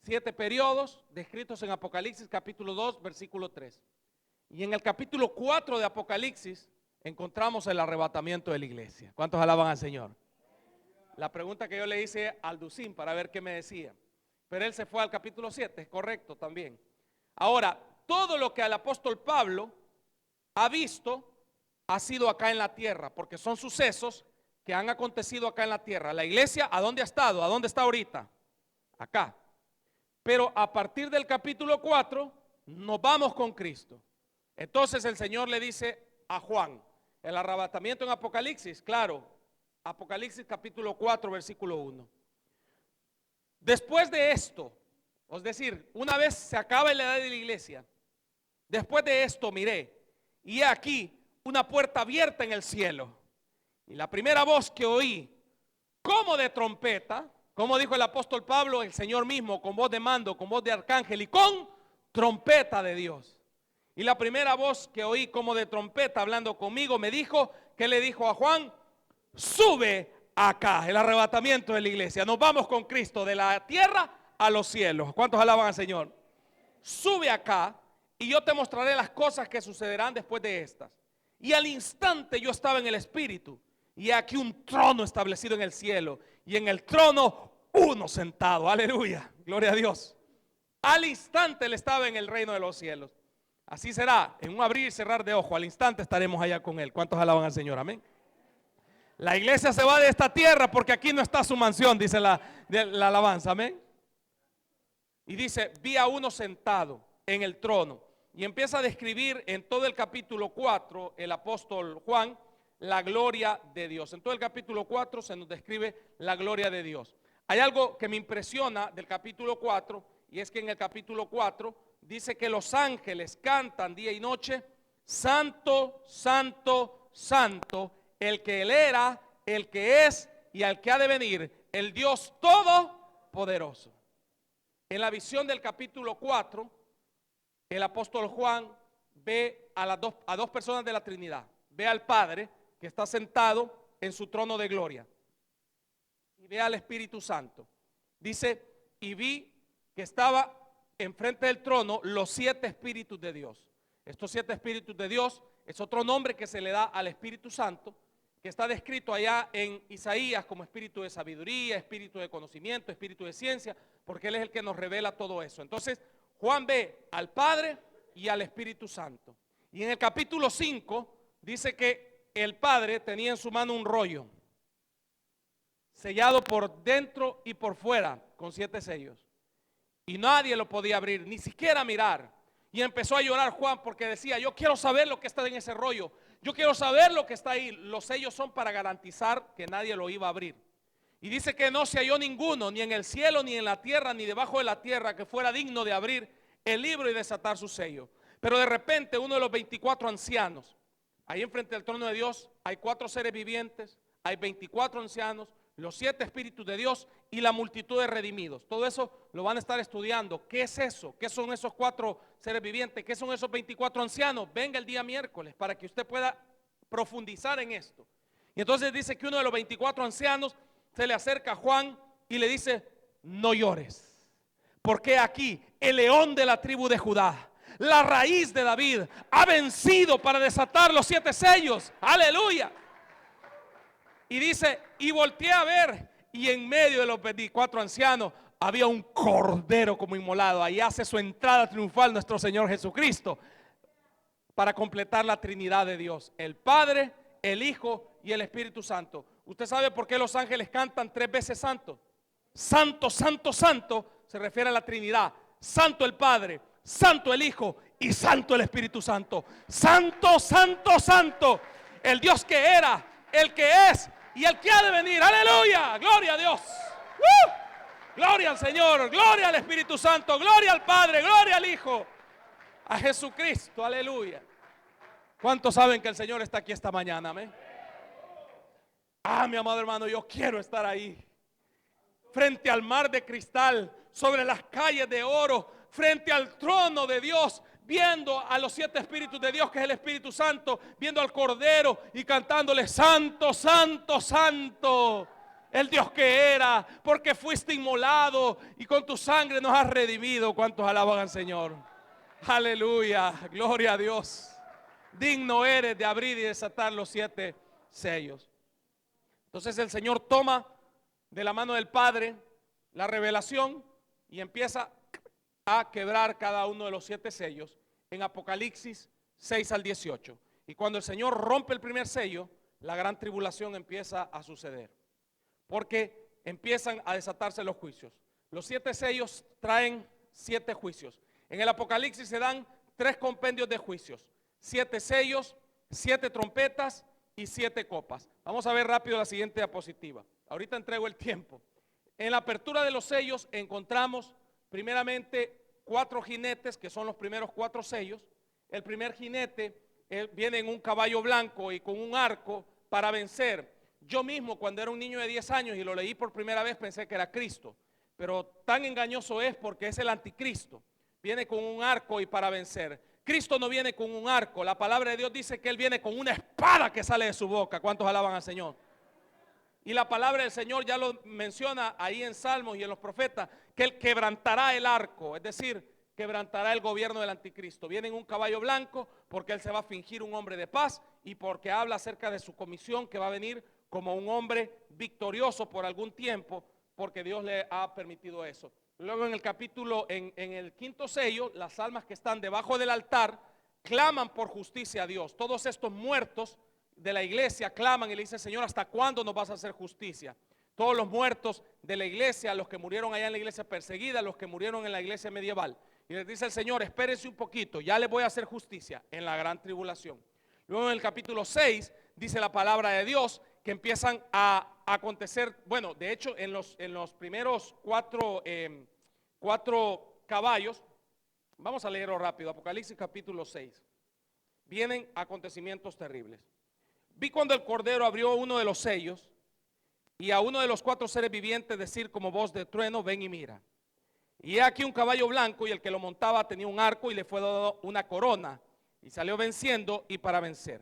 7 periodos descritos en Apocalipsis capítulo 2 versículo 3. Y en el capítulo 4 de Apocalipsis encontramos el arrebatamiento de la iglesia. ¿Cuántos alaban al Señor? La pregunta que yo le hice al Ducín para ver qué me decía, pero él se fue al capítulo 7, es correcto también. Ahora, todo lo que el apóstol Pablo ha visto ha sido acá en la tierra, porque son sucesos que han acontecido acá en la tierra. La iglesia, ¿a dónde ha estado? ¿A dónde está ahorita? Acá. Pero a partir del capítulo 4 nos vamos con Cristo. Entonces el Señor le dice a Juan, el arrebatamiento en Apocalipsis, claro, Apocalipsis capítulo 4 versículo 1. Después de esto, es decir, una vez se acaba la edad de la iglesia, después de esto miré, y he aquí una puerta abierta en el cielo. Y la primera voz que oí, como de trompeta, como dijo el apóstol Pablo, el Señor mismo, con voz de mando, con voz de arcángel y con trompeta de Dios. Y la primera voz que oí como de trompeta hablando conmigo me dijo, ¿qué le dijo a Juan? Sube acá, el arrebatamiento de la iglesia. Nos vamos con Cristo de la tierra a los cielos. ¿Cuántos alaban al Señor? Sube acá y yo te mostraré las cosas que sucederán después de estas. Y al instante yo estaba en el Espíritu, y aquí un trono establecido en el cielo, y en el trono uno sentado. Aleluya, gloria a Dios. Al instante él estaba en el reino de los cielos. Así será, en un abrir y cerrar de ojo, al instante estaremos allá con él. ¿Cuántos alaban al Señor? Amén. La iglesia se va de esta tierra porque aquí no está su mansión, dice la alabanza. Amén. Y dice, vi a uno sentado en el trono. Y empieza a describir en todo el capítulo 4 el apóstol Juan la gloria de Dios. En todo el capítulo 4 se nos describe la gloria de Dios. Hay algo que me impresiona del capítulo 4, y es que en el capítulo 4 dice que los ángeles cantan día y noche, santo, santo, santo, el que él era, el que es y al que ha de venir, el Dios todopoderoso. En la visión del capítulo 4, el apóstol Juan ve a dos personas de la Trinidad. Ve al Padre que está sentado en su trono de gloria, y ve al Espíritu Santo. Dice, y vi que estaba enfrente del trono los 7 espíritus de Dios. Estos 7 espíritus de Dios es otro nombre que se le da al Espíritu Santo, que está descrito allá en Isaías como espíritu de sabiduría, espíritu de conocimiento, espíritu de ciencia, porque Él es el que nos revela todo eso. Entonces Juan ve al Padre y al Espíritu Santo. Y en el capítulo 5 dice que el Padre tenía en su mano un rollo, sellado por dentro y por fuera con 7 sellos. Y nadie lo podía abrir, ni siquiera mirar. Y empezó a llorar Juan porque decía, yo quiero saber lo que está en ese rollo. Yo quiero saber lo que está ahí. Los sellos son para garantizar que nadie lo iba a abrir. Y dice que no se halló ninguno, ni en el cielo, ni en la tierra, ni debajo de la tierra, que fuera digno de abrir el libro y desatar su sello. Pero de repente uno de los 24 ancianos, ahí enfrente del trono de Dios, hay 4 seres vivientes, hay 24 ancianos, los 7 espíritus de Dios y la multitud de redimidos. Todo eso lo van a estar estudiando. ¿Qué es eso? ¿Qué son esos 4 seres vivientes? ¿Qué son esos 24 ancianos? Venga el día miércoles para que usted pueda profundizar en esto. Y entonces dice que uno de los 24 ancianos se le acerca a Juan y le dice: no llores, porque aquí el león de la tribu de Judá, la raíz de David, ha vencido para desatar los 7 sellos. Aleluya. Y dice, y volteé a ver, y en medio de los 24 ancianos había un cordero como inmolado. Ahí hace su entrada triunfal nuestro Señor Jesucristo, para completar la Trinidad de Dios: el Padre, el Hijo y el Espíritu Santo. ¿Usted sabe por qué los ángeles cantan 3 veces santo? Santo, santo, santo se refiere a la Trinidad. Santo el Padre, santo el Hijo y santo el Espíritu Santo. Santo, santo, santo, el Dios que era, el que es y el que ha de venir. Aleluya, gloria a Dios. Gloria al Señor, gloria al Espíritu Santo, gloria al Padre, gloria al Hijo, a Jesucristo. Aleluya. ¿Cuántos saben que el Señor está aquí esta mañana? Amén. Mi amado hermano, yo quiero estar ahí, frente al mar de cristal, sobre las calles de oro, frente al trono de Dios, viendo a los 7 espíritus de Dios, que es el Espíritu Santo, viendo al Cordero y cantándole: santo, santo, santo, el Dios que era, porque fuiste inmolado y con tu sangre nos has redimido. ¿Cuántos alaban al Señor? Aleluya, gloria a Dios. Digno eres de abrir y desatar los 7 sellos. Entonces el Señor toma de la mano del Padre la revelación y empieza a quebrar cada uno de los 7 sellos en Apocalipsis 6 al 18. Y cuando el Señor rompe el primer sello, la gran tribulación empieza a suceder, porque empiezan a desatarse los juicios. Los 7 sellos traen 7 juicios. En el Apocalipsis se dan 3 compendios de juicios: 7 sellos, 7 trompetas y 7 copas. Vamos a ver rápido la siguiente diapositiva. Ahorita entrego el tiempo. En la apertura de los sellos encontramos primeramente 4 jinetes, que son los primeros 4 sellos. El primer jinete viene en un caballo blanco y con un arco para vencer. Yo mismo, cuando era un niño de 10 años y lo leí por primera vez, pensé que era Cristo, pero tan engañoso es, porque es el anticristo. Viene con un arco y para vencer. Cristo no viene con un arco. La palabra de Dios dice que Él viene con una espada que sale de su boca. ¿Cuántos alaban al Señor? Y la palabra del Señor ya lo menciona ahí en Salmos y en los profetas, que Él quebrantará el arco, es decir, quebrantará el gobierno del anticristo. Viene en un caballo blanco porque Él se va a fingir un hombre de paz, y porque habla acerca de su comisión, que va a venir como un hombre victorioso por algún tiempo, porque Dios le ha permitido eso. Luego en el capítulo, en el 5.º sello, las almas que están debajo del altar claman por justicia a Dios. Todos estos muertos de la iglesia claman y le dicen: Señor, ¿hasta cuándo nos vas a hacer justicia? Todos los muertos de la iglesia, los que murieron allá en la iglesia perseguida, los que murieron en la iglesia medieval. Y les dice el Señor: espérense un poquito, ya les voy a hacer justicia en la gran tribulación. Luego en el capítulo 6 dice la palabra de Dios que empiezan a acontecer, bueno, de hecho en los primeros 4 caballos, vamos a leerlo rápido, Apocalipsis capítulo 6, vienen acontecimientos terribles. Vi cuando el Cordero abrió uno de los sellos, y a uno de los 4 seres vivientes decir como voz de trueno: ven y mira. Y he aquí un caballo blanco, y el que lo montaba tenía un arco, y le fue dado una corona, y salió venciendo y para vencer.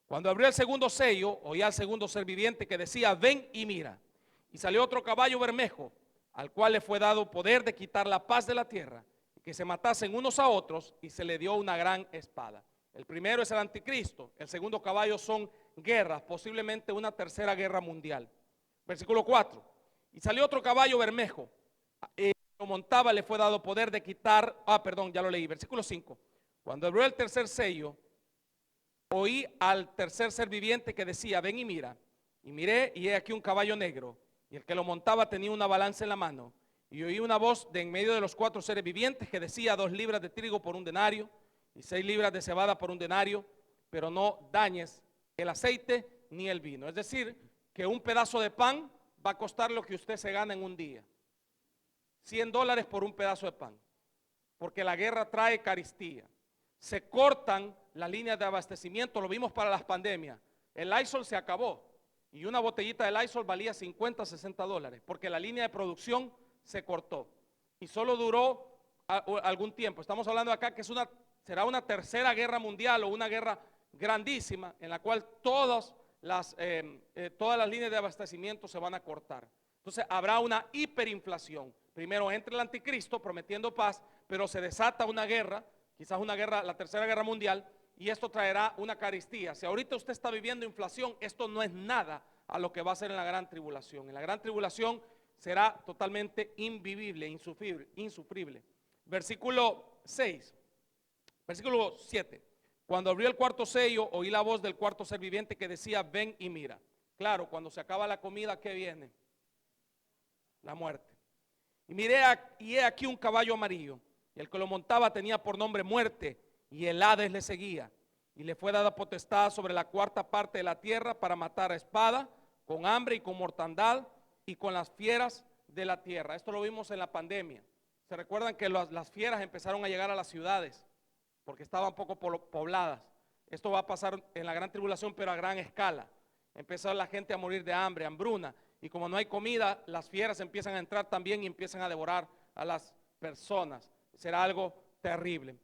Cuando abrió el segundo sello, oí al segundo ser viviente que decía: ven y mira. Y salió otro caballo bermejo, al cual le fue dado poder de quitar la paz de la tierra, y que se matasen unos a otros, y se le dio una gran espada. El primero es el anticristo. El segundo caballo son guerras, posiblemente una tercera guerra mundial. Versículo 4. Y salió otro caballo bermejo, lo montaba, le fue dado poder de quitar, ya lo leí. Versículo 5. Cuando abrió el tercer sello, oí al tercer ser viviente que decía: ven y mira. Y miré, y he aquí un caballo negro, y el que lo montaba tenía una balanza en la mano. Y oí una voz de en medio de los 4 seres vivientes que decía: 2 libras de trigo por 1 denario, y 6 libras de cebada por 1 denario, pero no dañes el aceite ni el vino. Es decir, que un pedazo de pan va a costar lo que usted se gana en un día: $100 por un pedazo de pan, porque la guerra trae carestía. se cortan las líneas de abastecimiento, lo vimos para las pandemias. El Lysol se acabó y una botellita de Lysol valía 50, 60 dólares porque la línea de producción se cortó y solo duró algún tiempo. Estamos hablando acá que será una tercera guerra mundial o una guerra grandísima en la cual todas las líneas de abastecimiento se van a cortar. Entonces habrá una hiperinflación. Primero entra el anticristo prometiendo paz, pero se desata una guerra, quizás una guerra, la tercera guerra mundial, y esto traerá una carestía. Si ahorita usted está viviendo inflación, esto no es nada a lo que va a ser en la gran tribulación. En la gran tribulación será totalmente invivible, insufrible. Versículo 6, versículo 7. Cuando abrió el cuarto sello, oí la voz del cuarto ser viviente que decía, ven y mira. Claro, cuando se acaba la comida, ¿qué viene? La muerte. Y miré y he aquí un caballo amarillo, y el que lo montaba tenía por nombre Muerte, y el Hades le seguía, y le fue dada potestad sobre la cuarta parte de la tierra para matar a espada, con hambre y con mortandad, y con las fieras de la tierra. Esto lo vimos en la pandemia. Se recuerdan que las fieras empezaron a llegar a las ciudades, porque estaban poco pobladas. Esto va a pasar en la gran tribulación, pero a gran escala. Empezó la gente a morir de hambre, hambruna, y como no hay comida, las fieras empiezan a entrar también y empiezan a devorar a las personas. Será algo terrible.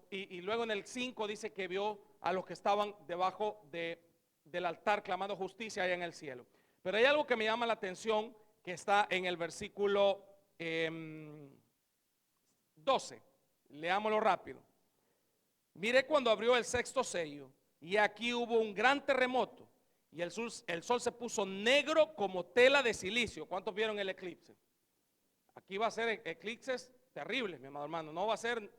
Y luego en el 5 dice que vio a los que estaban debajo del altar clamando justicia allá en el cielo. Pero hay algo que me llama la atención que está en el versículo 12. Leámoslo rápido. Miré cuando abrió el sexto sello, y aquí hubo un gran terremoto, y el sol se puso negro como tela de silicio. ¿Cuántos vieron el eclipse? Aquí va a ser eclipses terribles, mi amado hermano. No va a ser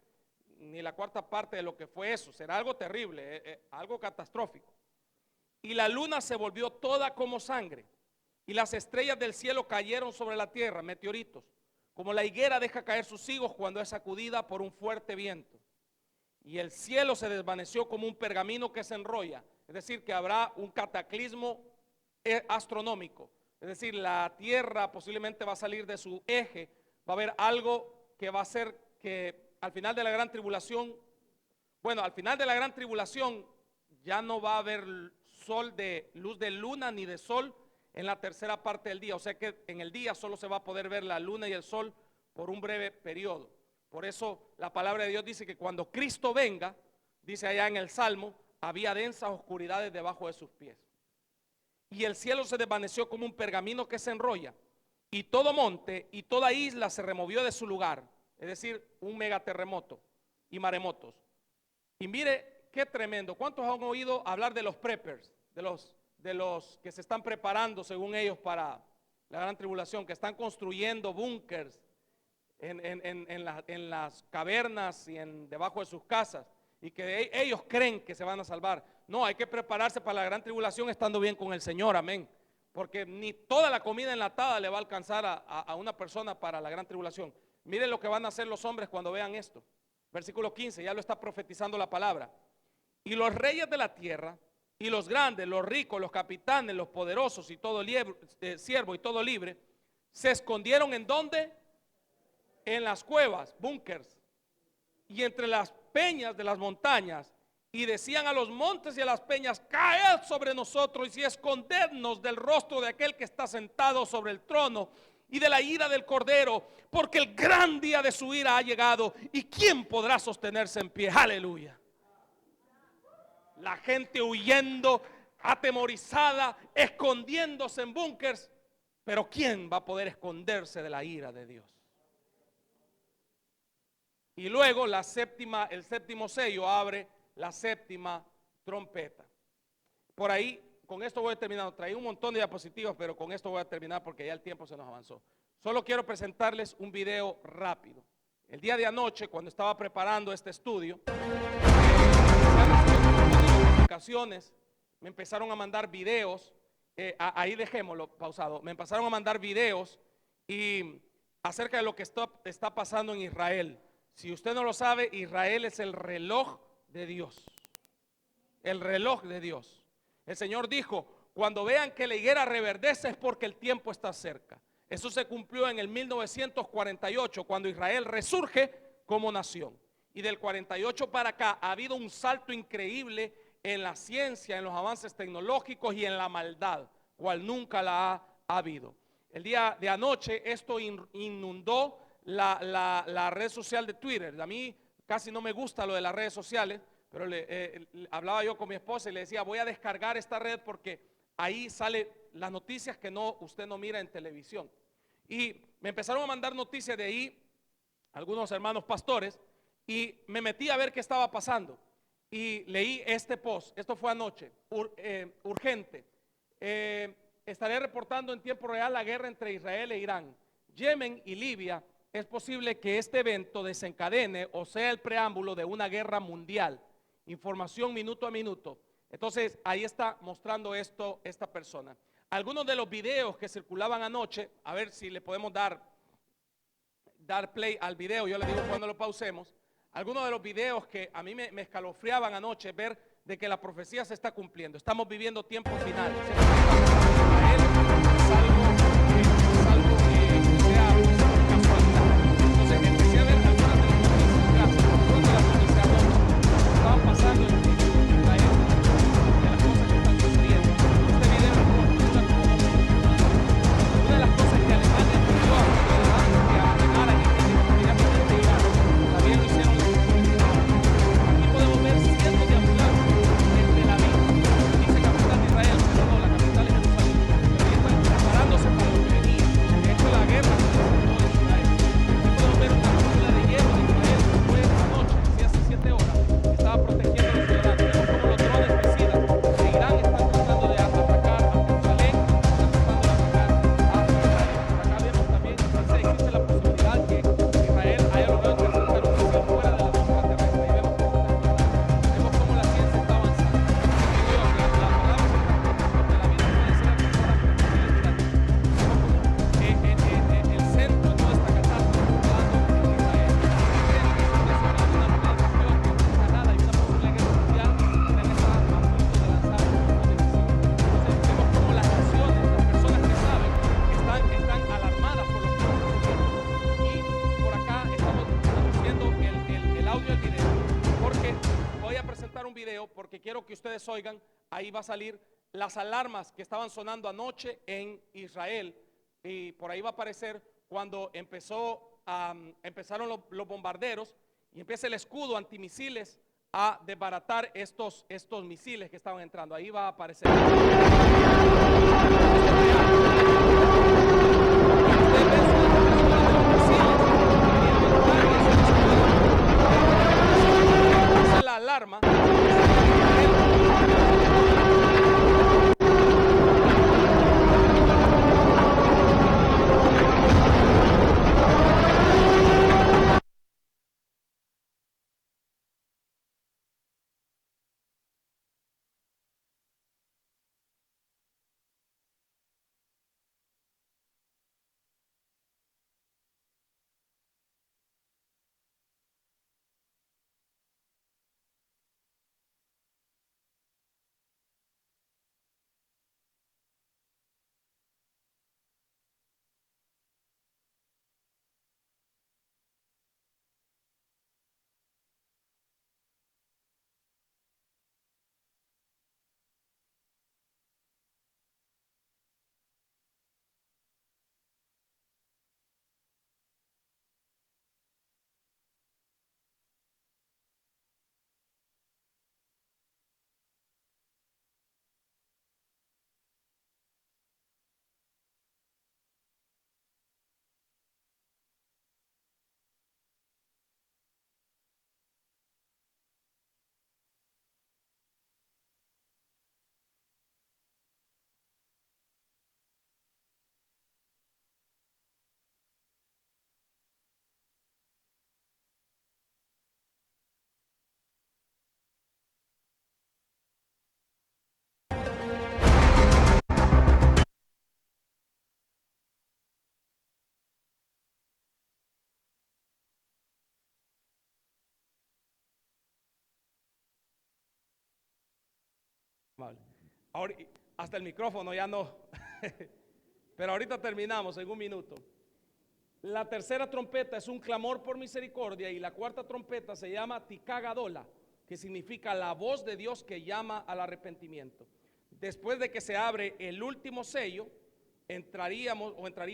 ni la cuarta parte de lo que fue eso. Será algo terrible, algo catastrófico. Y la luna se volvió toda como sangre, y las estrellas del cielo cayeron sobre la tierra, meteoritos, como la higuera deja caer sus higos cuando es sacudida por un fuerte viento. Y el cielo se desvaneció como un pergamino que se enrolla. Es decir, que habrá un cataclismo astronómico. Es decir, la tierra posiblemente va a salir de su eje. Va a haber algo que va a hacer que al final de la gran tribulación, al final de la gran tribulación ya no va a haber luz de luna ni de sol en la tercera parte del día. O sea que en el día solo se va a poder ver la luna y el sol por un breve periodo. Por eso la palabra de Dios dice que cuando Cristo venga, dice allá en el Salmo, había densas oscuridades debajo de sus pies. Y el cielo se desvaneció como un pergamino que se enrolla, y todo monte y toda isla se removió de su lugar. Es decir, un megaterremoto y maremotos. Y mire qué tremendo. ¿Cuántos han oído hablar de los preppers? De los que se están preparando según ellos para la gran tribulación, que están construyendo búnkers en las cavernas y debajo de sus casas, y que ellos creen que se van a salvar. No, hay que prepararse para la gran tribulación estando bien con el Señor, amén. Porque ni toda la comida enlatada le va a alcanzar a una persona para la gran tribulación. Miren lo que van a hacer los hombres cuando vean esto. Versículo 15, ya lo está profetizando la palabra. Y los reyes de la tierra, y los grandes, los ricos, los capitanes, los poderosos, y todo siervo y todo libre, se escondieron ¿en dónde? En las cuevas, búnkers, y entre las peñas de las montañas, y decían a los montes y a las peñas, caed sobre nosotros y escondednos del rostro de aquel que está sentado sobre el trono y de la ira del Cordero, porque el gran día de su ira ha llegado, y ¿quién podrá sostenerse en pie? Aleluya. La gente huyendo, atemorizada, escondiéndose en búnkers, pero ¿quién va a poder esconderse de la ira de Dios? Y luego el séptimo sello abre la séptima trompeta. Por ahí, con esto voy a terminar. Traí un montón de diapositivas, pero con esto voy a terminar porque ya el tiempo se nos avanzó. Solo quiero presentarles un video rápido. El día de anoche, cuando estaba preparando este estudio, me empezaron a mandar videos. Ahí dejémoslo pausado. Me empezaron a mandar videos acerca de lo que está pasando en Israel. Si usted no lo sabe, Israel es el reloj de Dios. El reloj de Dios. El Señor dijo, cuando vean que la higuera reverdece es porque el tiempo está cerca. Eso se cumplió en el 1948, cuando Israel resurge como nación. Y del 48 para acá ha habido un salto increíble en la ciencia, en los avances tecnológicos y en la maldad, cual nunca la ha habido. El día de anoche esto inundó la red social de Twitter. A mí casi no me gusta lo de las redes sociales, pero hablaba yo con mi esposa y le decía, voy a descargar esta red porque ahí sale las noticias que usted no mira en televisión. Y me empezaron a mandar noticias de ahí algunos hermanos pastores y me metí a ver qué estaba pasando. Y leí este post, esto fue anoche, urgente. Estaré reportando en tiempo real la guerra entre Israel e Irán. Yemen y Libia, es posible que este evento desencadene o sea el preámbulo de una guerra mundial. Información minuto a minuto. Entonces ahí está mostrando esto esta persona. Algunos de los videos que circulaban anoche, a ver si le podemos dar play al video, yo le digo cuando lo pausemos. Algunos de los videos que a mí me escalofriaban anoche, ver de que la profecía se está cumpliendo. Estamos viviendo tiempos finales. Es algo que sea casualidad. Entonces empecé a ver algunas de las noticias que estaban pasando en Israel, de las cosas que están sucediendo. Este video es una de las cosas que Alemania pidió a sus ciudadanos que abandonaran inmediatamente Irán. También lo hicieron los republicanos. Aquí podemos ver cientos de ambulancias en Tel Aviv, dice capital de Israel, pero no, la capital es Jerusalén. Pero ahí están preparándose para lo que venía. De hecho, la guerra se presentó en Israel. Aquí podemos ver una cúpula de hierro de Israel que fue anoche, hace 7 horas, que estaba protegiendo a los ciudadanos. Vemos como los drones suicidas de Irán están tratando de atacar a Jerusalén, están tratando de atacar a Israel. Acá vemos también que existe la posibilidad que Israel haya logrado interceptar un misil fuera de la atmósfera terrestre. Y vemos cómo la ciencia está avanzando. Dios, la palabra se está cumpliendo, la vida puede ser alcanzada por misiles grandes. Vemos cómo el centro de toda esta catástrofe está dando en Israel. Creen que eso es una planificación ganada y una posible guerra mundial. Israel está a punto de lanzar un misil. Entonces vemos cómo las naciones, las personas que saben, están alarmadas por lo que está sucediendo. Y por acá estamos traduciendo el audio y el video, porque voy a presentar un video porque quiero que ustedes oigan. Ahí va a salir las alarmas que estaban sonando anoche en Israel, y por ahí va a aparecer cuando empezaron los bombarderos y empieza el escudo antimisiles a desbaratar estos misiles que estaban entrando. Ahí va a aparecer. La alarma. Ahora, hasta el micrófono ya no. Pero ahorita terminamos en un minuto. La tercera trompeta es un clamor por misericordia y la cuarta trompeta se llama Tikagadola, que significa la voz de Dios que llama al arrepentimiento. Después de que se abre el último sello, entraría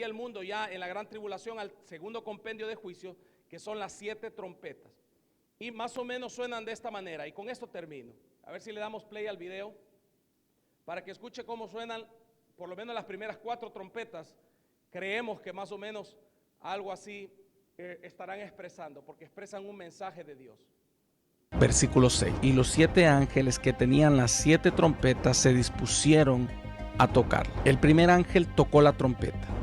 el mundo ya en la gran tribulación al segundo compendio de juicio, que son las 7 trompetas. Y más o menos suenan de esta manera, y con esto termino. A ver si le damos play al video para que escuche cómo suenan por lo menos las primeras 4 trompetas. Creemos que más o menos algo así estarán expresando, porque expresan un mensaje de Dios. Versículo 6. Y los 7 ángeles que tenían las 7 trompetas se dispusieron a tocar. El primer ángel tocó la trompeta.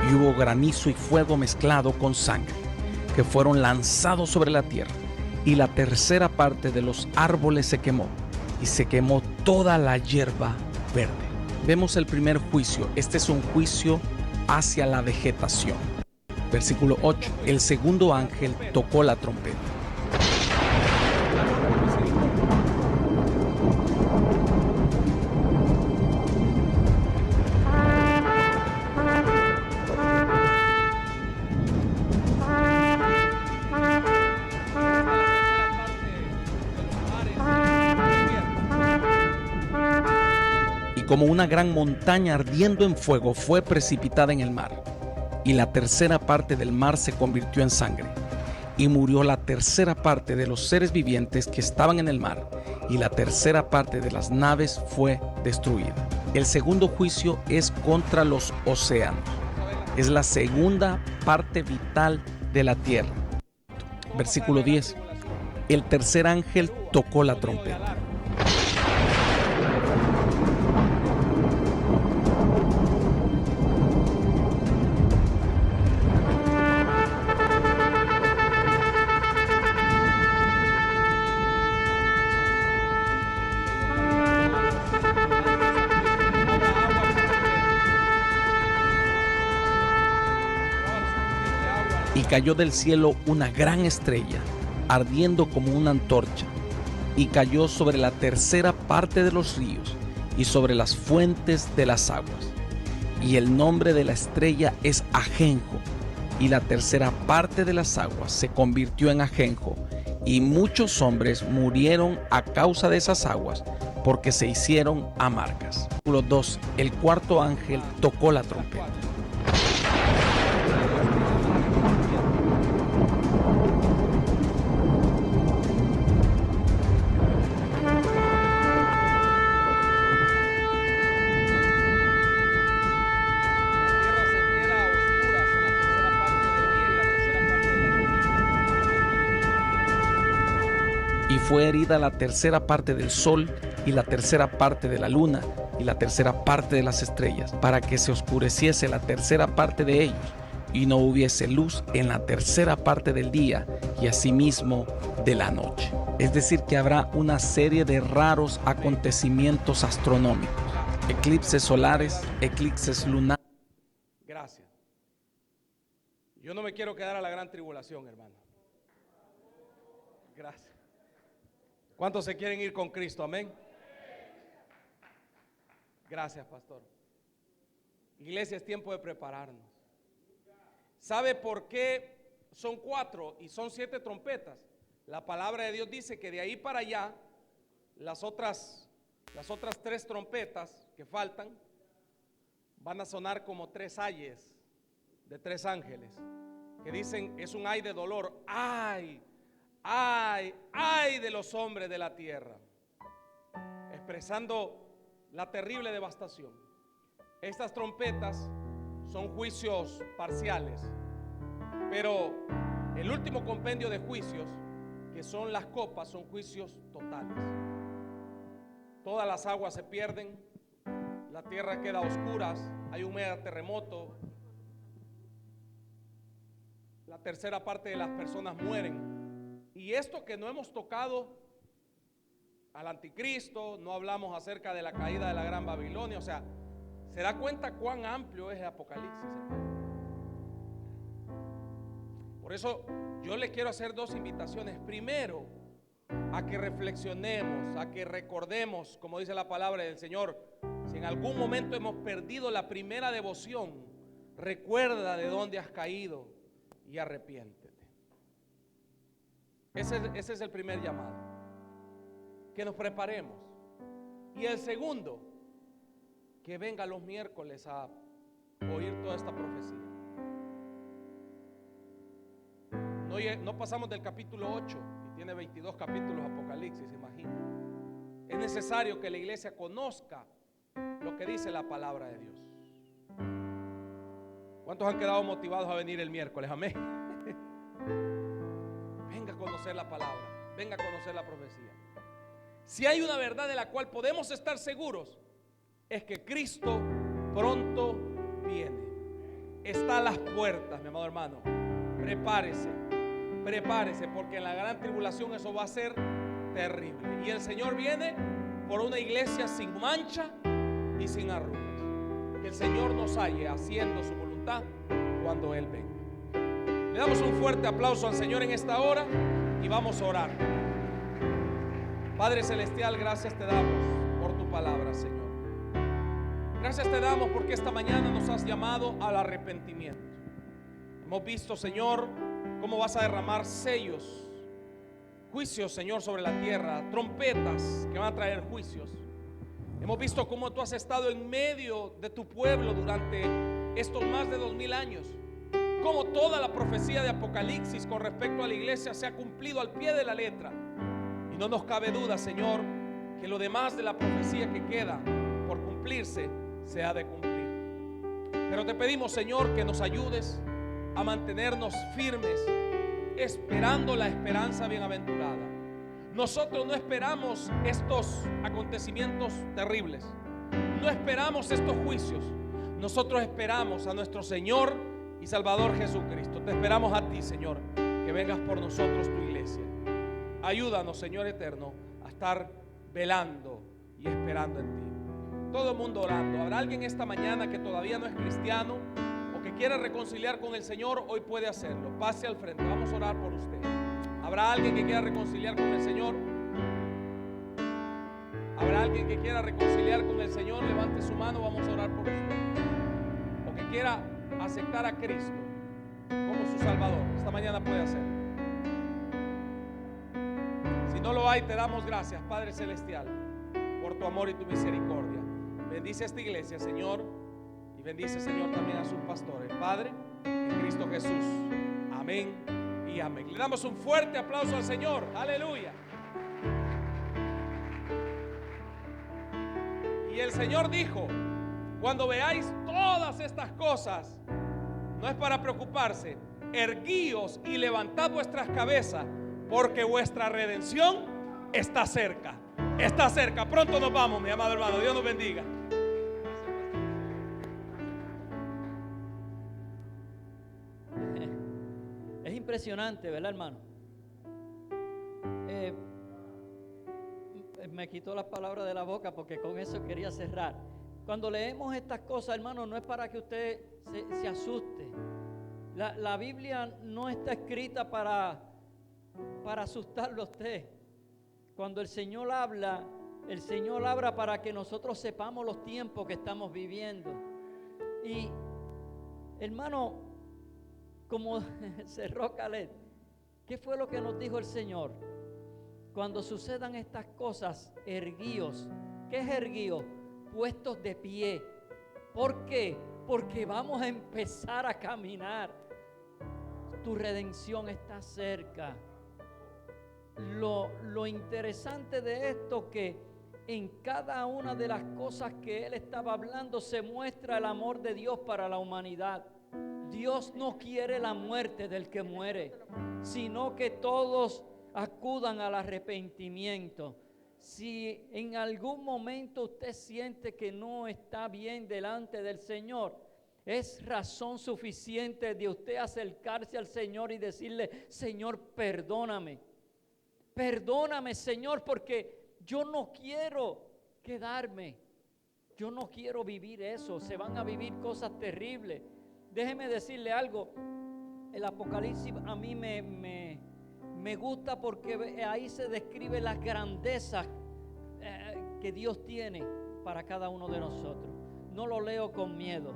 Y hubo granizo y fuego mezclado con sangre, que fueron lanzados sobre la tierra, y la tercera parte de los árboles se quemó, y se quemó toda la hierba verde. Vemos el primer juicio. Este es un juicio hacia la vegetación. Versículo 8. El segundo ángel tocó la trompeta. Como una gran montaña ardiendo en fuego fue precipitada en el mar, y la tercera parte del mar se convirtió en sangre, y murió la tercera parte de los seres vivientes que estaban en el mar, y la tercera parte de las naves fue destruida. El segundo juicio es contra los océanos. Es la segunda parte vital de la tierra. Versículo 10. El tercer ángel tocó la trompeta. Y cayó del cielo una gran estrella, ardiendo como una antorcha, y cayó sobre la tercera parte de los ríos y sobre las fuentes de las aguas. Y el nombre de la estrella es Ajenjo, y la tercera parte de las aguas se convirtió en ajenjo, y muchos hombres murieron a causa de esas aguas, porque se hicieron amargas. Versículo 12. El cuarto ángel tocó la trompeta. Y fue herida la tercera parte del sol, y la tercera parte de la luna, y la tercera parte de las estrellas, para que se oscureciese la tercera parte de ellos, y no hubiese luz en la tercera parte del día, y asimismo de la noche. Es decir, que habrá una serie de raros acontecimientos astronómicos: eclipses solares, eclipses lunares. Gracias. Yo no me quiero quedar a la gran tribulación, hermano. Gracias. ¿Cuántos se quieren ir con Cristo? Amén. Gracias, pastor. Iglesia, es tiempo de prepararnos. ¿Sabe por qué son 4 y son 7 trompetas? La palabra de Dios dice que de ahí para allá las otras 3 trompetas que faltan van a sonar como 3 ayes de 3 ángeles que dicen: es un ay de dolor, ay, ay, ay de los hombres de la tierra, expresando la terrible devastación. Estas trompetas son juicios parciales, pero el último compendio de juicios, que son las copas, son juicios totales. Todas las aguas se pierden, la tierra queda a oscuras, hay un mega terremoto, la tercera parte de las personas mueren. Y esto que no hemos tocado al anticristo, no hablamos acerca de la caída de la Gran Babilonia. O sea, se da cuenta cuán amplio es el Apocalipsis, hermano. Por eso yo le quiero hacer dos invitaciones. Primero, a que reflexionemos, a que recordemos, como dice la palabra del Señor, si en algún momento hemos perdido la primera devoción, recuerda de dónde has caído y arrepiéntete. Ese es el primer llamado, que nos preparemos. Y el segundo, que venga los miércoles a oír toda esta profecía. No pasamos del capítulo 8 y tiene 22 capítulos Apocalipsis, imagina. Es necesario que la iglesia conozca lo que dice la palabra de Dios. ¿Cuántos han quedado motivados a venir el miércoles? Amén. Venga a conocer la palabra, venga a conocer la profecía. Si hay una verdad de la cual podemos estar seguros, es que Cristo pronto viene. Está a las puertas, mi amado hermano. Prepárese, prepárese, porque en la gran tribulación eso va a ser terrible. Y el Señor viene por una iglesia sin mancha y sin arrugas. Que el Señor nos halle haciendo su voluntad cuando Él venga. Le damos un fuerte aplauso al Señor en esta hora y vamos a orar. Padre celestial, gracias te damos por tu palabra, Señor. Gracias te damos porque esta mañana nos has llamado al arrepentimiento. Hemos visto, Señor, cómo vas a derramar sellos, juicios, Señor, sobre la tierra, trompetas que van a traer juicios. Hemos visto cómo tú has estado en medio de tu pueblo durante estos más de 2000 años. Cómo toda la profecía de Apocalipsis con respecto a la iglesia se ha cumplido al pie de la letra. Y no nos cabe duda, Señor, que lo demás de la profecía que queda por cumplirse se ha de cumplir. Pero te pedimos, Señor, que nos ayudes a mantenernos firmes, esperando la esperanza bienaventurada. Nosotros no esperamos estos acontecimientos terribles, no esperamos estos juicios. Nosotros esperamos a nuestro Señor y Salvador Jesucristo. Te esperamos a ti, Señor, que vengas por nosotros, tu iglesia. Ayúdanos, Señor eterno, a estar velando y esperando en ti. Todo el mundo orando. ¿Habrá alguien esta mañana que todavía no es cristiano o que quiere reconciliar con el Señor? Hoy puede hacerlo. Pase al frente, vamos a orar por usted. ¿Habrá alguien que quiera reconciliar con el Señor? ¿Habrá alguien que quiera reconciliar con el Señor? Levante su mano, vamos a orar por usted. O que quiera aceptar a Cristo como su Salvador, esta mañana puede hacerlo. Si no lo hay, te damos gracias, Padre Celestial, por tu amor y tu misericordia. Bendice a esta iglesia, Señor, y bendice, Señor, también a sus pastores. Padre, en Cristo Jesús. Amén y amén. Le damos un fuerte aplauso al Señor. Aleluya. Y el Señor dijo: cuando veáis todas estas cosas, no es para preocuparse, erguíos y levantad vuestras cabezas, porque vuestra redención está cerca. Está cerca. Pronto nos vamos, mi amado hermano. Dios nos bendiga. Es impresionante, ¿verdad, hermano? Me quitó las palabras de la boca porque con eso quería cerrar. Cuando leemos estas cosas, hermano, no es para que usted se asuste. La Biblia no está escrita para asustarlo a usted. Cuando el Señor habla para que nosotros sepamos los tiempos que estamos viviendo. Y, hermano, como cerró Caleb, ¿qué fue lo que nos dijo el Señor? Cuando sucedan estas cosas, erguíos. ¿Qué es erguíos? Puestos de pie. ¿Por qué? Porque vamos a empezar a caminar. Tu redención está cerca. Lo interesante de esto, que en cada una de las cosas que él estaba hablando se muestra el amor de Dios para la humanidad. Dios no quiere la muerte del que muere, sino que todos acudan al arrepentimiento. Si en algún momento usted siente que no está bien delante del Señor, es razón suficiente de usted acercarse al Señor y decirle: Señor, perdóname. Perdóname, Señor, porque Yo no quiero quedarme. Yo no quiero vivir eso. Se van a vivir cosas terribles. Déjeme decirle algo. El Apocalipsis a mí me gusta porque ahí se describe las grandezas que Dios tiene para cada uno de nosotros. No lo leo con miedo.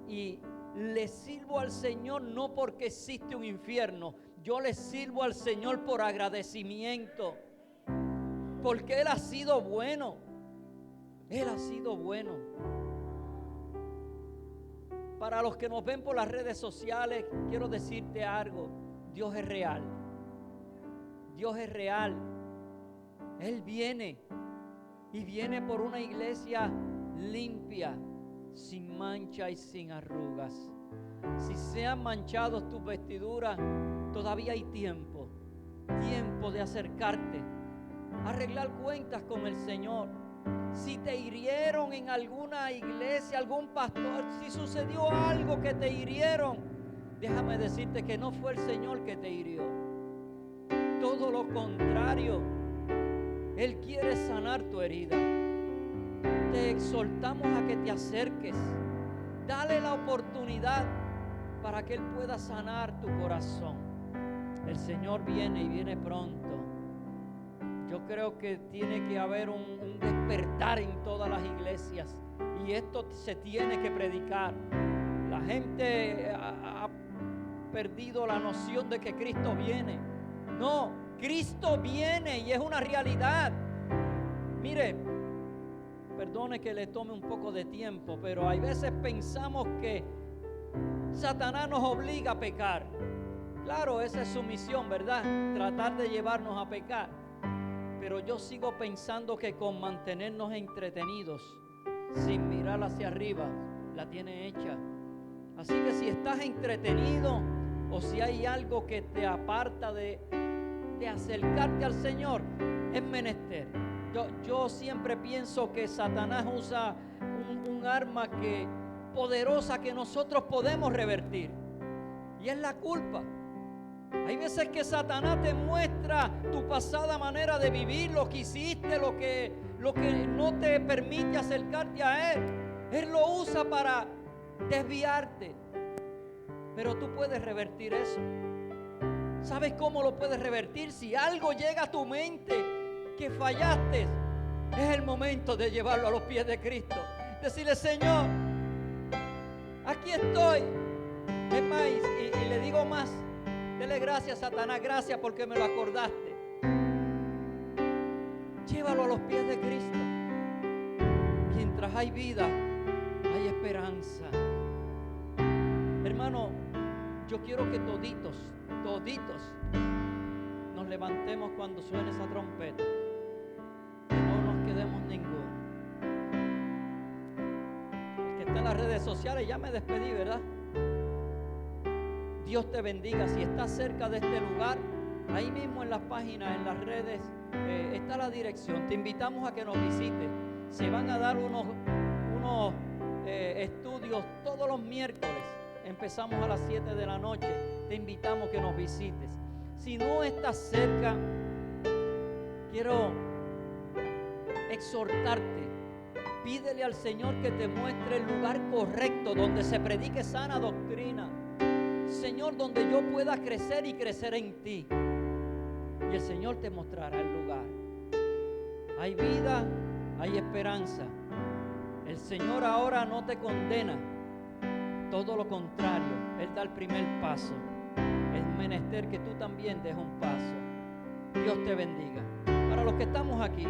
Y le sirvo al Señor no porque existe un infierno. Yo le sirvo al Señor por agradecimiento. Porque Él ha sido bueno. Él ha sido bueno. Para los que nos ven por las redes sociales, quiero decirte algo. Dios es real. Dios es real. Él viene. Y viene por una iglesia limpia, sin mancha y sin arrugas. Si se han manchado tus vestiduras, todavía hay tiempo. Tiempo de acercarte. Arreglar cuentas con el Señor. Si te hirieron en alguna iglesia, algún pastor, si sucedió algo que te hirieron, déjame decirte que no fue el Señor que te hirió. Todo lo contrario, Él quiere sanar tu herida. Te exhortamos a que te acerques. Dale la oportunidad para que Él pueda sanar tu corazón. El Señor viene y viene pronto. Yo creo que tiene que haber un despertar en todas las iglesias. Y esto se tiene que predicar. La gente ha perdido la noción de que Cristo viene. No, Cristo viene y es una realidad. Mire, perdone que le tome un poco de tiempo, pero hay veces pensamos que Satanás nos obliga a pecar. Claro, esa es su misión, ¿verdad? Tratar de llevarnos a pecar. Pero yo sigo pensando que con mantenernos entretenidos, sin mirar hacia arriba, la tiene hecha. Así que si estás entretenido o si hay algo que te aparta de acercarte al Señor, es menester. Yo siempre pienso que Satanás usa un arma poderosa que nosotros podemos revertir. Y es la culpa. Hay veces que Satanás te muestra tu pasada manera de vivir, lo que hiciste, lo que no te permite acercarte a Él. Él lo usa para desviarte. Pero tú puedes revertir eso. ¿Sabes cómo lo puedes revertir? Si algo llega a tu mente que fallaste, es el momento de llevarlo a los pies de Cristo. Decirle: Señor, aquí estoy. Es más, y le digo más. Dele gracias, Satanás, gracias porque me lo acordaste. Llévalo a los pies de Cristo. Mientras hay vida, hay esperanza. Hermano, yo quiero que toditos nos levantemos cuando suene esa trompeta. Que no nos quedemos ninguno. El que está en las redes sociales, ya me despedí, ¿verdad? Dios te bendiga. Si estás cerca de este lugar, ahí mismo en las páginas, en las redes, está la dirección. Te invitamos a que nos visites. Se van a dar unos estudios todos los miércoles. Empezamos a las 7 de la noche. Te invitamos a que nos visites. Si no estás cerca, quiero exhortarte. Pídele al Señor que te muestre el lugar correcto donde se predique sana doctrina. Señor, donde yo pueda crecer y crecer en ti. Y el Señor te mostrará el lugar. Hay vida, hay esperanza. El Señor ahora no te condena. Todo lo contrario, Él da el primer paso. Es menester que tú también des un paso. Dios te bendiga. Para los que estamos aquí,